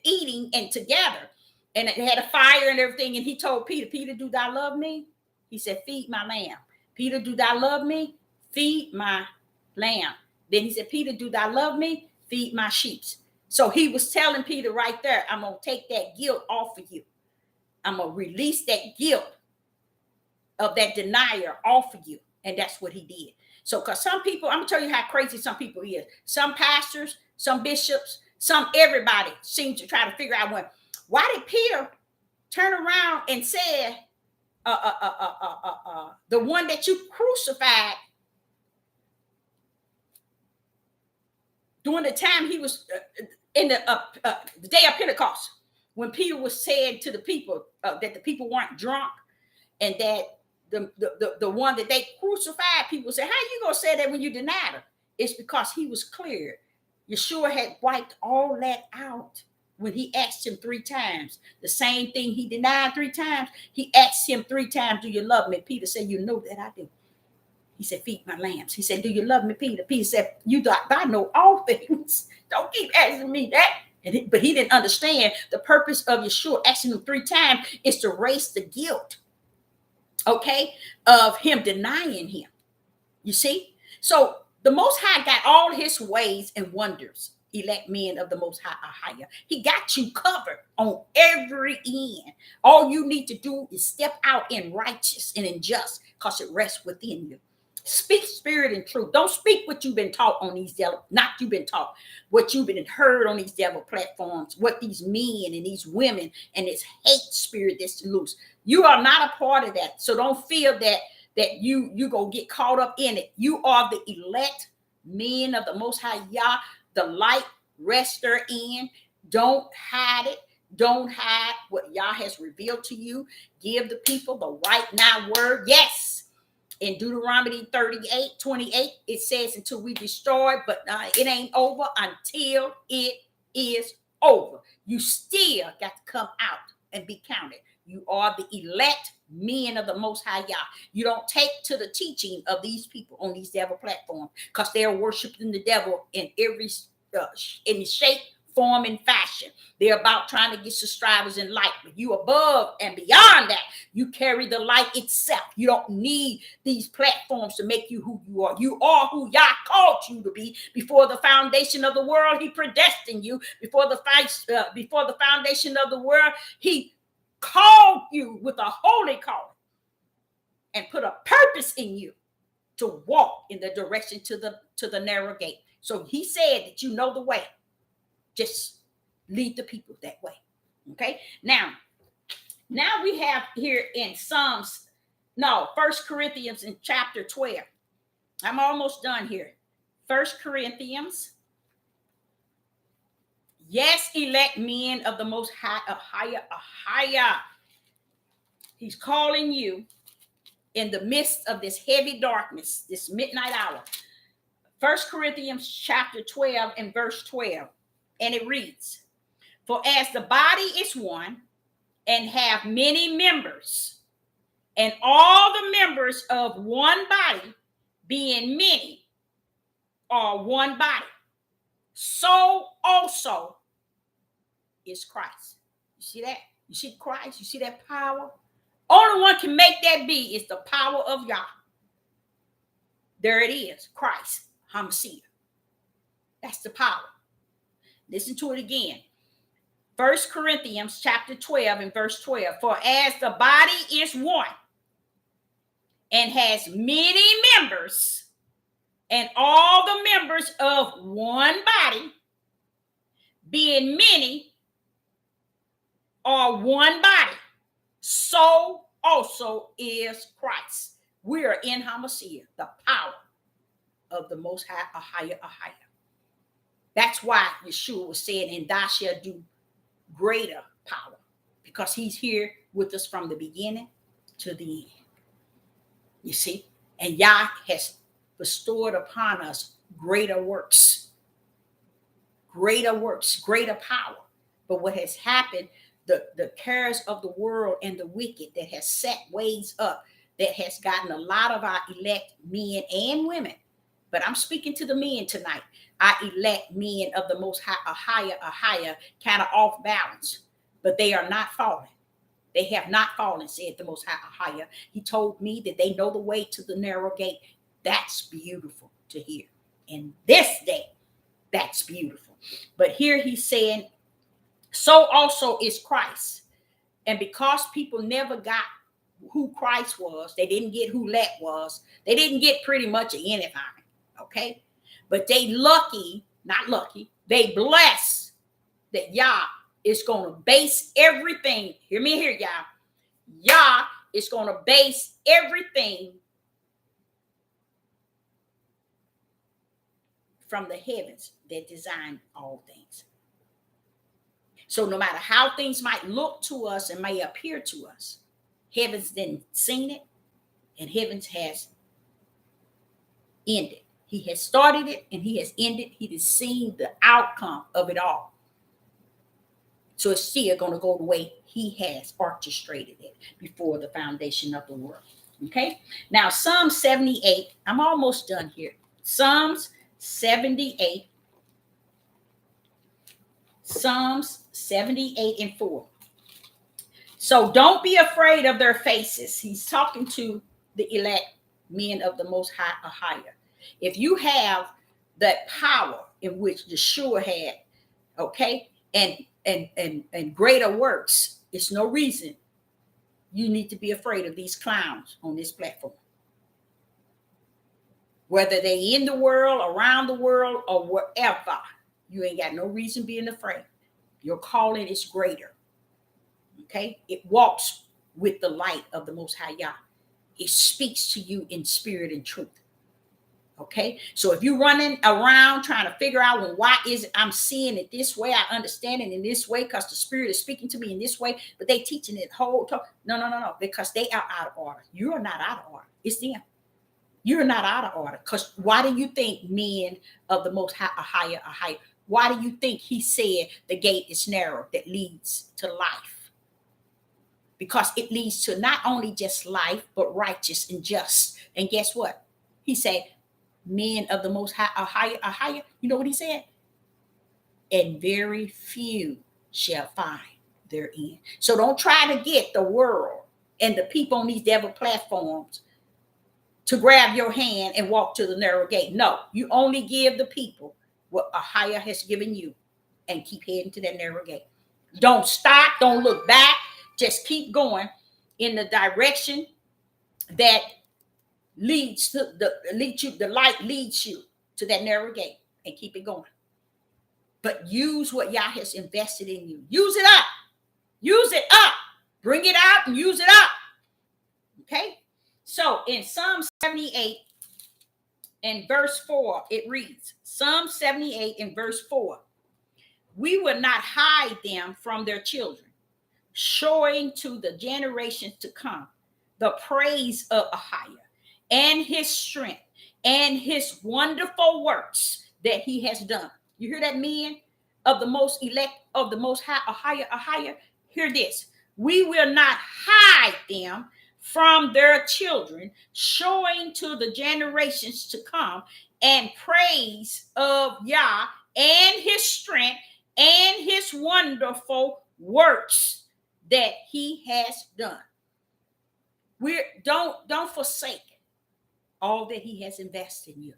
eating and together, and it had a fire and everything. And he told Peter, Peter, do thou love me? He said, feed my lamb. Peter, do thou love me? Feed my lamb. Then he said, Peter, do thou love me? Feed my sheep. So he was telling Peter right there, I'm going to take that guilt off of you. I'm going to release that guilt of that denier off of you. And that's what he did. So, because some people, I'm going to tell you how crazy some people is. Some pastors, some bishops, everybody seems to try to figure out why did Peter turn around and say, the one that you crucified during the time he was in the day of Pentecost, when Peter was saying to the people that the people weren't drunk, and that the one that they crucified, people said, how you gonna say that when you denied him? It's because he was clear. Yeshua had wiped all that out when he asked him 3 times. The same thing he denied 3 times. He asked him 3 times, do you love me? Peter said, you know that I do. He said, feed my lambs. He said, do you love me, Peter? Peter said, I know all things. Don't keep asking me that. But he didn't understand the purpose of Yeshua asking him 3 times is to erase the guilt, okay, of him denying him. You see? So the Most High got all his ways and wonders. Elect men of the Most High. He got you covered on every end. All you need to do is step out in righteous and in just, because it rests within you. Speak spirit and truth. Don't speak what you've been taught on these devil, not you've been taught, what you've been heard on these devil platforms, what these men and these women and this hate spirit that's loose. You are not a part of that. So don't feel that you gonna get caught up in it. You are the elect men of the Most High Yah, the light rester in. Don't hide it. Don't hide what Yah has revealed to you. Give the people the right now word. Yes. In Deuteronomy 38:28, it says, until we destroy, but it ain't over until it is over. You still got to come out and be counted. You are the elect men of the Most High Yah. You don't take to the teaching of these people on these devil platforms because they are worshiping the devil in every in shape, form, and fashion. They're about trying to get subscribers and light. But you above and beyond that, you carry the light itself. You don't need these platforms to make you who you are. You are who Yah called you to be before the foundation of the world. He predestined you before the foundation of the world. He called you with a holy calling and put a purpose in you to walk in the direction to the narrow gate. So he said that you know the way. Just lead the people that way. Okay. Now we have here in First Corinthians in chapter 12. I'm almost done here. First Corinthians. Yes, elect men of the Most High, a higher. He's calling you in the midst of this heavy darkness, this midnight hour. First Corinthians chapter 12 and verse 12. And it reads, for as the body is one and have many members, and all the members of one body, being many, are one body, so also is Christ. You see that? You see Christ? You see that power? Only one can make that be is the power of Yah. There it is, Christ, Hamashiach. That's the power. Listen to it again. First Corinthians chapter 12 and verse 12. For as the body is one and has many members, and all the members of one body, being many, are one body, so also is Christ. We are in Hamashiach, the power of the Most High, Ahaya. That's why Yeshua was saying, and thou shalt do greater power, because he's here with us from the beginning to the end. You see, and Yah has bestowed upon us greater works, greater power. But what has happened, the cares of the world and the wicked that has set ways up, that has gotten a lot of our elect men and women. But I'm speaking to the men tonight. I elect men of the Most High, a higher, kind of off balance, but they are not falling. They have not fallen, said the Most High, a higher. He told me that they know the way to the narrow gate. That's beautiful to hear. In this day, that's beautiful. But here he's saying, so also is Christ. And because people never got who Christ was, they didn't get who Let was. They didn't get pretty much of anything. Okay, but they they bless that Yah is going to base everything. Hear me here, Yah. Yah is going to base everything from the heavens that designed all things. So no matter how things might look to us and may appear to us, heavens didn't seen it, and heavens has ended. He has started it and he has ended. He has seen the outcome of it all. So it's still going to go the way he has orchestrated it before the foundation of the world. Okay. Now, Psalm 78. I'm almost done here. Psalms 78. Psalms 78 and 4. So don't be afraid of their faces. He's talking to the elect men of the Most High, a higher. If you have that power in which Yeshua had, okay, and greater works, it's no reason you need to be afraid of these clowns on this platform. Whether they in the world, around the world, or wherever, you ain't got no reason being afraid. Your calling is greater. Okay? It walks with the light of the Most High Yah. It speaks to you in spirit and truth. Okay, so if you're running around trying to figure out, well, why is it I'm seeing it this way, I understand it in this way because the spirit is speaking to me in this way, but they teaching it whole time. No, because they are out of order. You are not out of order. It's them. You're not out of order. Because why do you think men of the most high, are higher? Why do you think he said the gate is narrow that leads to life? Because it leads to not only just life, but righteous and just. And guess what? He said, men of the most high are higher. You know what he said? And very few shall find their end. So don't try to get the world and the people on these devil platforms to grab your hand and walk to the narrow gate. No, you only give the people what a higher has given you and keep heading to that narrow gate. Don't stop. Don't look back. Just keep going in the direction that leads to the light leads you to that narrow gate, and keep it going. But use what Yah has invested in you. Use it up. Use it up. Bring it out and use it up. Okay? So in Psalm 78 and verse 4, it reads, Psalm 78 and verse 4, we will not hide them from their children, showing to the generations to come the praise of Ahiah and his strength and his wonderful works that he has done. You hear that, men of the most elect of the most high, Ahiah? Hear this. We will not hide them from their children, showing to the generations to come and praise of Yah and his strength and his wonderful works that he has done. Don't forsake all that he has invested in you,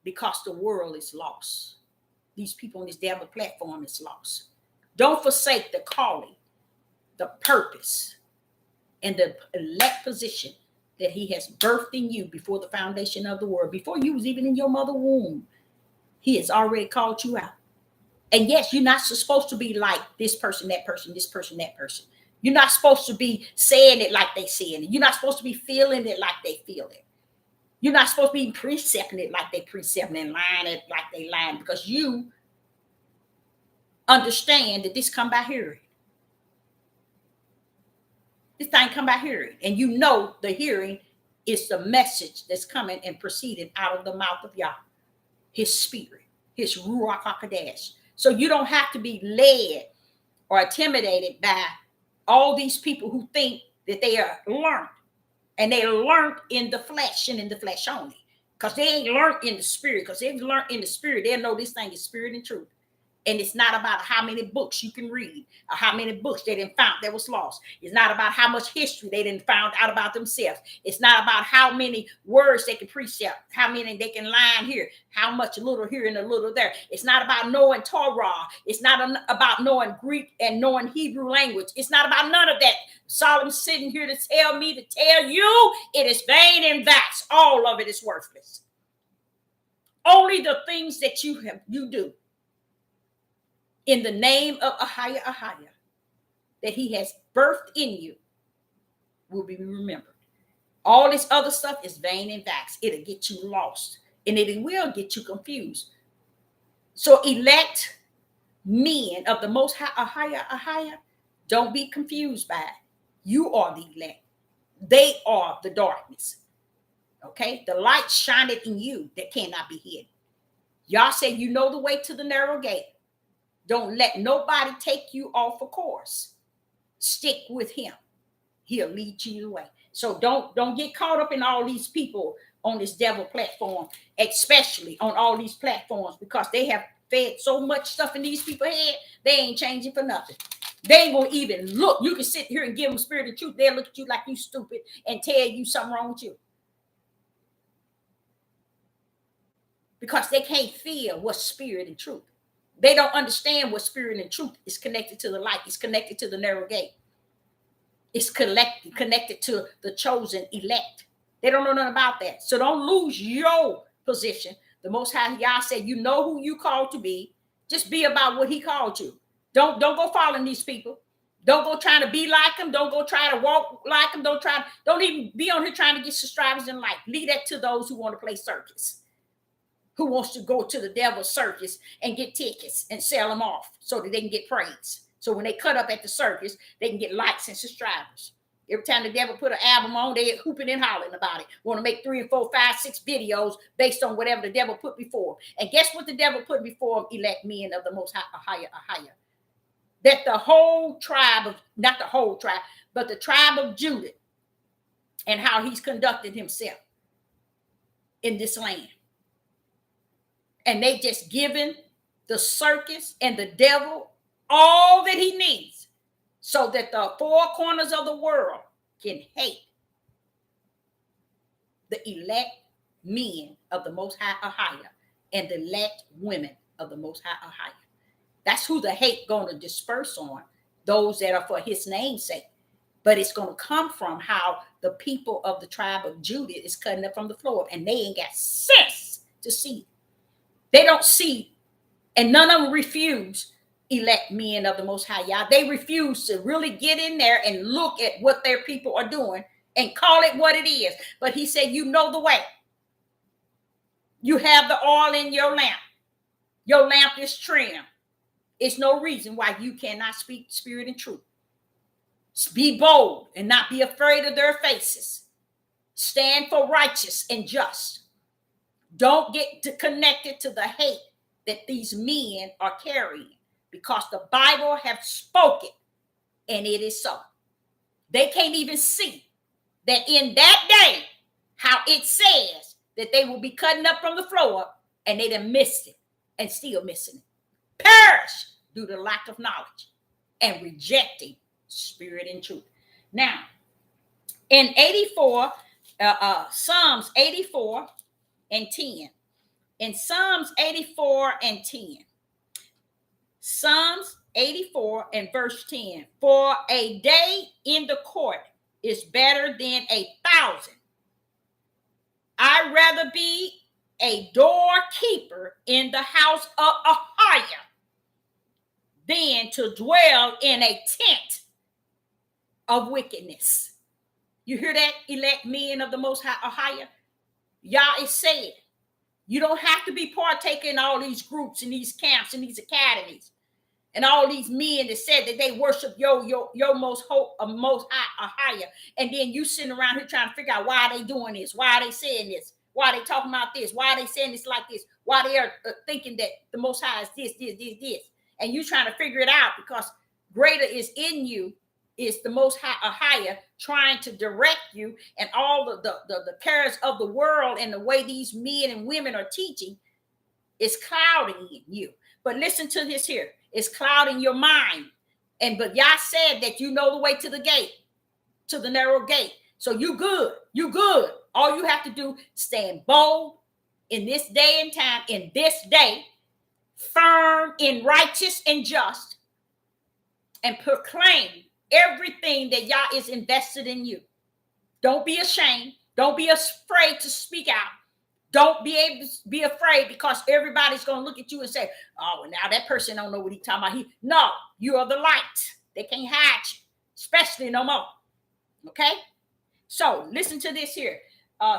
because the world is lost. These people on this devil platform is lost. Don't forsake the calling, the purpose, and the elect position that he has birthed in you before the foundation of the world. Before you was even in your mother's womb, he has already called you out. And yes, you're not supposed to be like this person, that person, this person, that person. You're not supposed to be saying it like they saying it. You're not supposed to be feeling it like they feel it. You're not supposed to be precepting it like they precepting and lying it like they lying, because you understand that this come by hearing. This thing come by hearing. And you know the hearing is the message that's coming and proceeding out of the mouth of Yah, his spirit, his Ruach HaKodesh. So you don't have to be led or intimidated by all these people who think that they are learned. And they learned in the flesh and in the flesh only. Because they ain't learned in the spirit. Because if they learned in the spirit, they'll know this thing is spirit and truth. And it's not about how many books you can read or how many books they didn't found that was lost. It's not about how much history they didn't found out about themselves. It's not about how many words they can precept, how many they can line here, how much a little here and a little there. It's not about knowing Torah. It's not about knowing Greek and knowing Hebrew language. It's not about none of that. Solomon's sitting here to tell me, to tell you, it is vain and vast. All of it is worthless. Only the things that you do in the name of Ahiah, that he has birthed in you, will be remembered. All this other stuff is vain and vast. It'll get you lost, and it will get you confused. So elect men of the most high, Ahiah, don't be confused by it. You are the elect. They are the darkness. Okay? The light shineth in you that cannot be hidden. Y'all say you know the way to the narrow gate. Don't let nobody take you off a course. Stick with him. He'll lead you the way. So don't get caught up in all these people on this devil platform, especially on all these platforms, because they have fed so much stuff in these people's head, they ain't changing for nothing. They ain't gonna even look. You can sit here and give them spirit of truth. They'll look at you like you stupid and tell you something wrong with you. Because they can't feel what's spirit and truth. They don't understand what spirit and truth is connected to the light. It's connected to the narrow gate. It's connected to the chosen elect They don't know nothing about that. So don't lose your position. The Most High Yah said, you know who you called to be. Just be about what he called you. Don't go following these people. Don't go trying to be like them. Don't go try to walk like them. Don't even be on here trying to get subscribers in life. Leave that to those who want to play circus. Who wants to go to the devil's circus and get tickets and sell them off so that they can get praise. So when they cut up at the circus, they can get likes and subscribers. Every time the devil put an album on, they hooping and hollering about it. Want to make 3 and 4, 5, 6 videos based on whatever the devil put before. And guess what the devil put before them? Elect men of the most higher. That the whole tribe of, not the whole tribe, but the tribe of Judah and how he's conducted himself in this land. And they just given the circus and the devil all that he needs so that the 4 corners of the world can hate the elect men of the Most High and the elect women of the Most High. That's who the hate going to disperse on, those that are for his name's sake. But it's going to come from how the people of the tribe of Judah is cutting up from the floor, and they ain't got sense to see it. They don't see, and none of them refuse elect men of the Most High Yah. They refuse to really get in there and look at what their people are doing and call it what it is. But he said, you know the way. You have the oil in your lamp. Your lamp is trimmed. It's no reason why you cannot speak spirit and truth. Be bold and not be afraid of their faces. Stand for righteous and just. Don't get connected to the hate that these men are carrying, because the Bible has spoken, and it is so. They can't even see that in that day, how it says that they will be cutting up from the floor, and they done missed it and still missing it. Perish due to lack of knowledge and rejecting spirit and truth. Now, in 84, Psalms 84 and 10. In Psalms 84 and 10. Psalms 84 and verse 10. For a day in the court is better than 1,000. I'd rather be a doorkeeper in the house of Ahiah than to dwell in a tent of wickedness. You hear that, elect men of the Most High Ahiah? Yah is saying, you don't have to be partaking in all these groups and these camps and these academies and all these men that said that they worship your most high, higher. And then you sitting around here trying to figure out why they doing this, why they saying this, why they talking about this, why they saying this like this, why they are thinking that the Most High is this. And you trying to figure it out because greater is in you, is the Most Higher trying to direct you, and all the cares of the world and the way these men and women are teaching is clouding you. But listen to this here. It's clouding your mind. But Yah said that you know the way to the gate, to the narrow gate. So you good. You good. All you have to do, stand bold in this day and time, in this day, firm in righteous and just, and proclaim everything that Yah is invested in you. Don't be ashamed. Don't be afraid to speak out. Don't be afraid because everybody's going to look at you and say, oh, well, now that person don't know what he's talking about. No, you are the light. They can't hide you, especially no more. Okay? So listen to this here.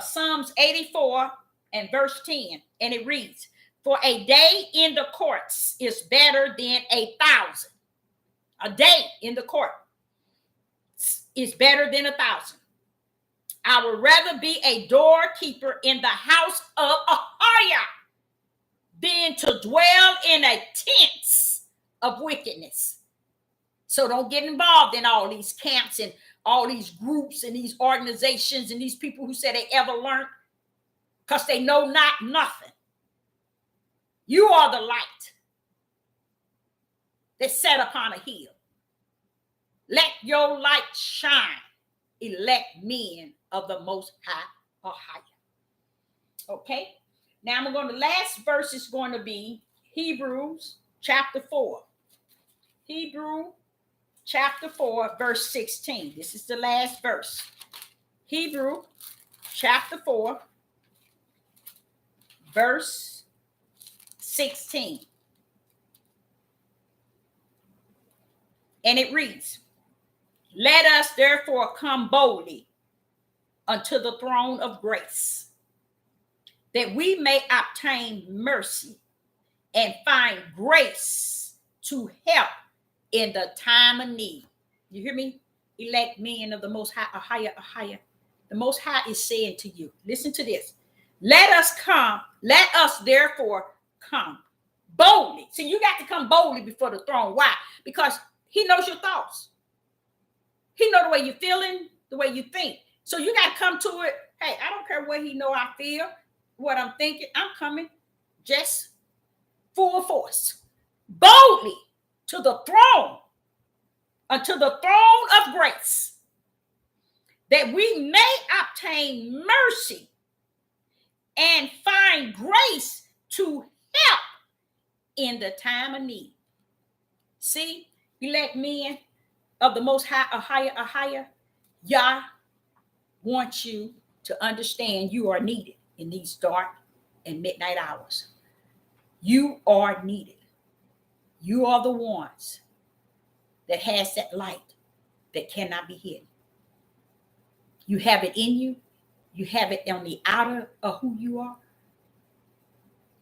Psalms 84 and verse 10. And it reads, for a day in the courts is better than 1,000. A day in the court is better than 1,000. I would rather be a doorkeeper in the house of Ahiah than to dwell in a tent of wickedness. So don't get involved in all these camps and all these groups and these organizations and these people who say they ever learned, because they know not nothing. You are the light that set upon a hill. Let your light shine, elect men of the Most High. Okay, now I'm going to, last verse is going to be Hebrews chapter 4. Hebrew chapter 4, verse 16. This is the last verse. Hebrew chapter 4, verse 16. And it reads, let us therefore come boldly unto the throne of grace, that we may obtain mercy and find grace to help in the time of need. You hear me? Elect men of the Most High, a higher. The Most High is saying to you, listen to this. Let us therefore come boldly. See, you got to come boldly before the throne. Why? Because he knows your thoughts. He knows the way you're feeling, the way you think. So you got to come to it. Hey, I don't care what he know I feel, what I'm thinking. I'm coming just full force, boldly to the throne, unto the throne of grace, that we may obtain mercy and find grace to help in the time of need. See, elect men of the Most High, a higher. Yah wants you to understand you are needed in these dark and midnight hours. You are needed. You are the ones that has that light that cannot be hidden. You have it in you. You have it on the outer of who you are.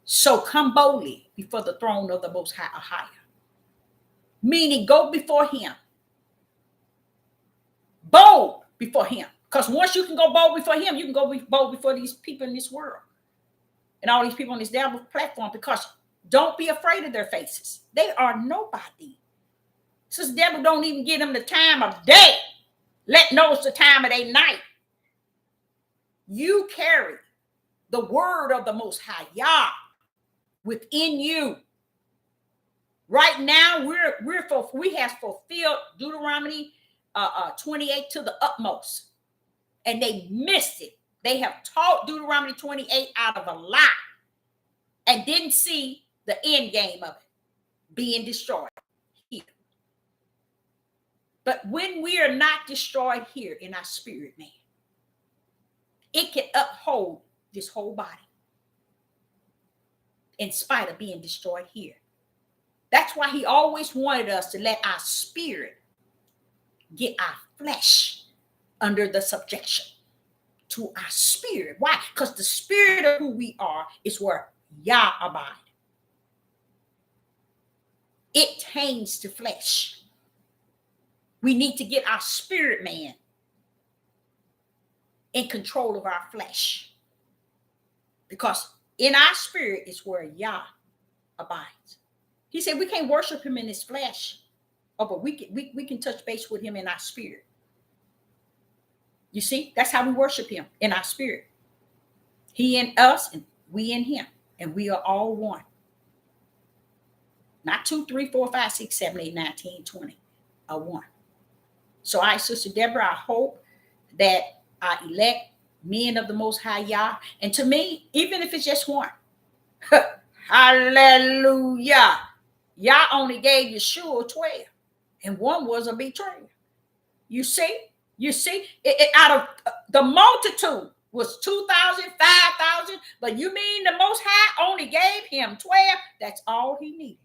So come boldly before the throne of the Most High, a higher. Meaning go before him. Bold before him. Because once you can go bold before him, you can go bold before these people in this world. And all these people on this devil platform. Because don't be afraid of their faces. They are nobody. Since the devil don't even give them the time of day. Let know it's the time of their night. You carry the word of the Most High Yah within you. Right now, we have fulfilled Deuteronomy 28 to the utmost, and they missed it. They have taught Deuteronomy 28 out of a lie and didn't see the end game of it being destroyed here. But when we are not destroyed here in our spirit, man, it can uphold this whole body in spite of being destroyed here. That's why he always wanted us to let our spirit get our flesh under the subjection to our spirit. Why? Because the spirit of who we are is where Yah abide. It taints the flesh. We need to get our spirit man in control of our flesh. Because in our spirit is where Yah abides. He said we can't worship him in his flesh. Oh, but we can touch base with him in our spirit. You see, that's how we worship him, in our spirit. He in us and we in him. And we are all one. Not 2, 3, 4, 5, 6, 7, 8, 9, 10, 20. Are one. So Sister Deborah, I hope that I elect men of the Most High Yah. And to me, even if it's just one. Hallelujah. Yah only gave Yeshua 12. And one was a betrayer. You see? Out of the multitude was 2,000, 5,000. But you mean the Most High only gave him 12? That's all he needed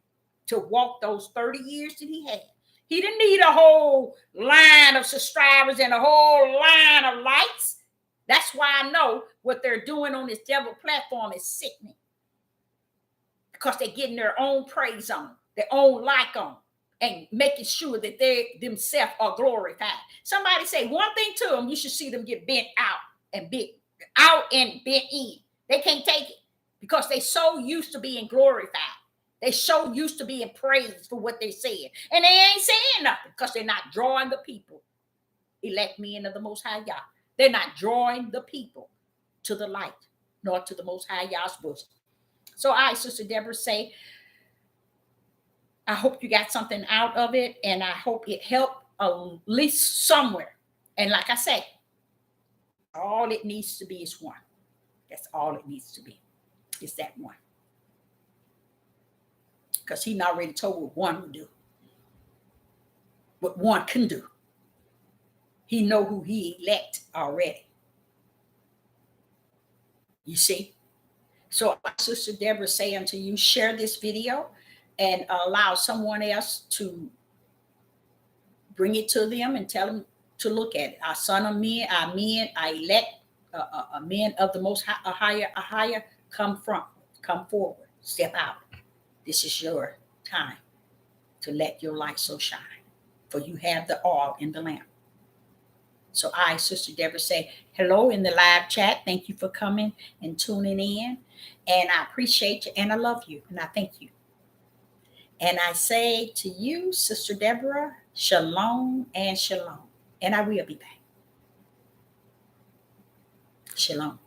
to walk those 30 years that he had. He didn't need a whole line of subscribers and a whole line of likes. That's why I know what they're doing on this devil platform is sickening. Because they're getting their own praise on, their own like on, and making sure that they themselves are glorified. Somebody say one thing to them, you should see them get bent out and bent in. They can't take it because they so used to being glorified. They so used to being praised for what they said. And they ain't saying nothing because they're not drawing the people. Elect men of the Most High Yah. They're not drawing the people to the light, nor to the Most High Yah's bosom. So Sister Deborah, say, I hope you got something out of it, and I hope it helped at least somewhere. And like I say, all it needs to be is one. That's all it needs to be. Is that one. Because he already told what one would do. What one can do. He know who he elect already. You see? So, Sister Deborah say unto you, share this video and allow someone else to bring it to them and tell them to look at it. Our son of men, our elect men of the most higher, come forward, step out. This is your time to let your light so shine, for you have the oil in the lamp. So I, Sister Deborah, say hello in the live chat. Thank you for coming and tuning in. And I appreciate you and I love you and I thank you. And I say to you, Sister Deborah, shalom and shalom. And I will be back. Shalom.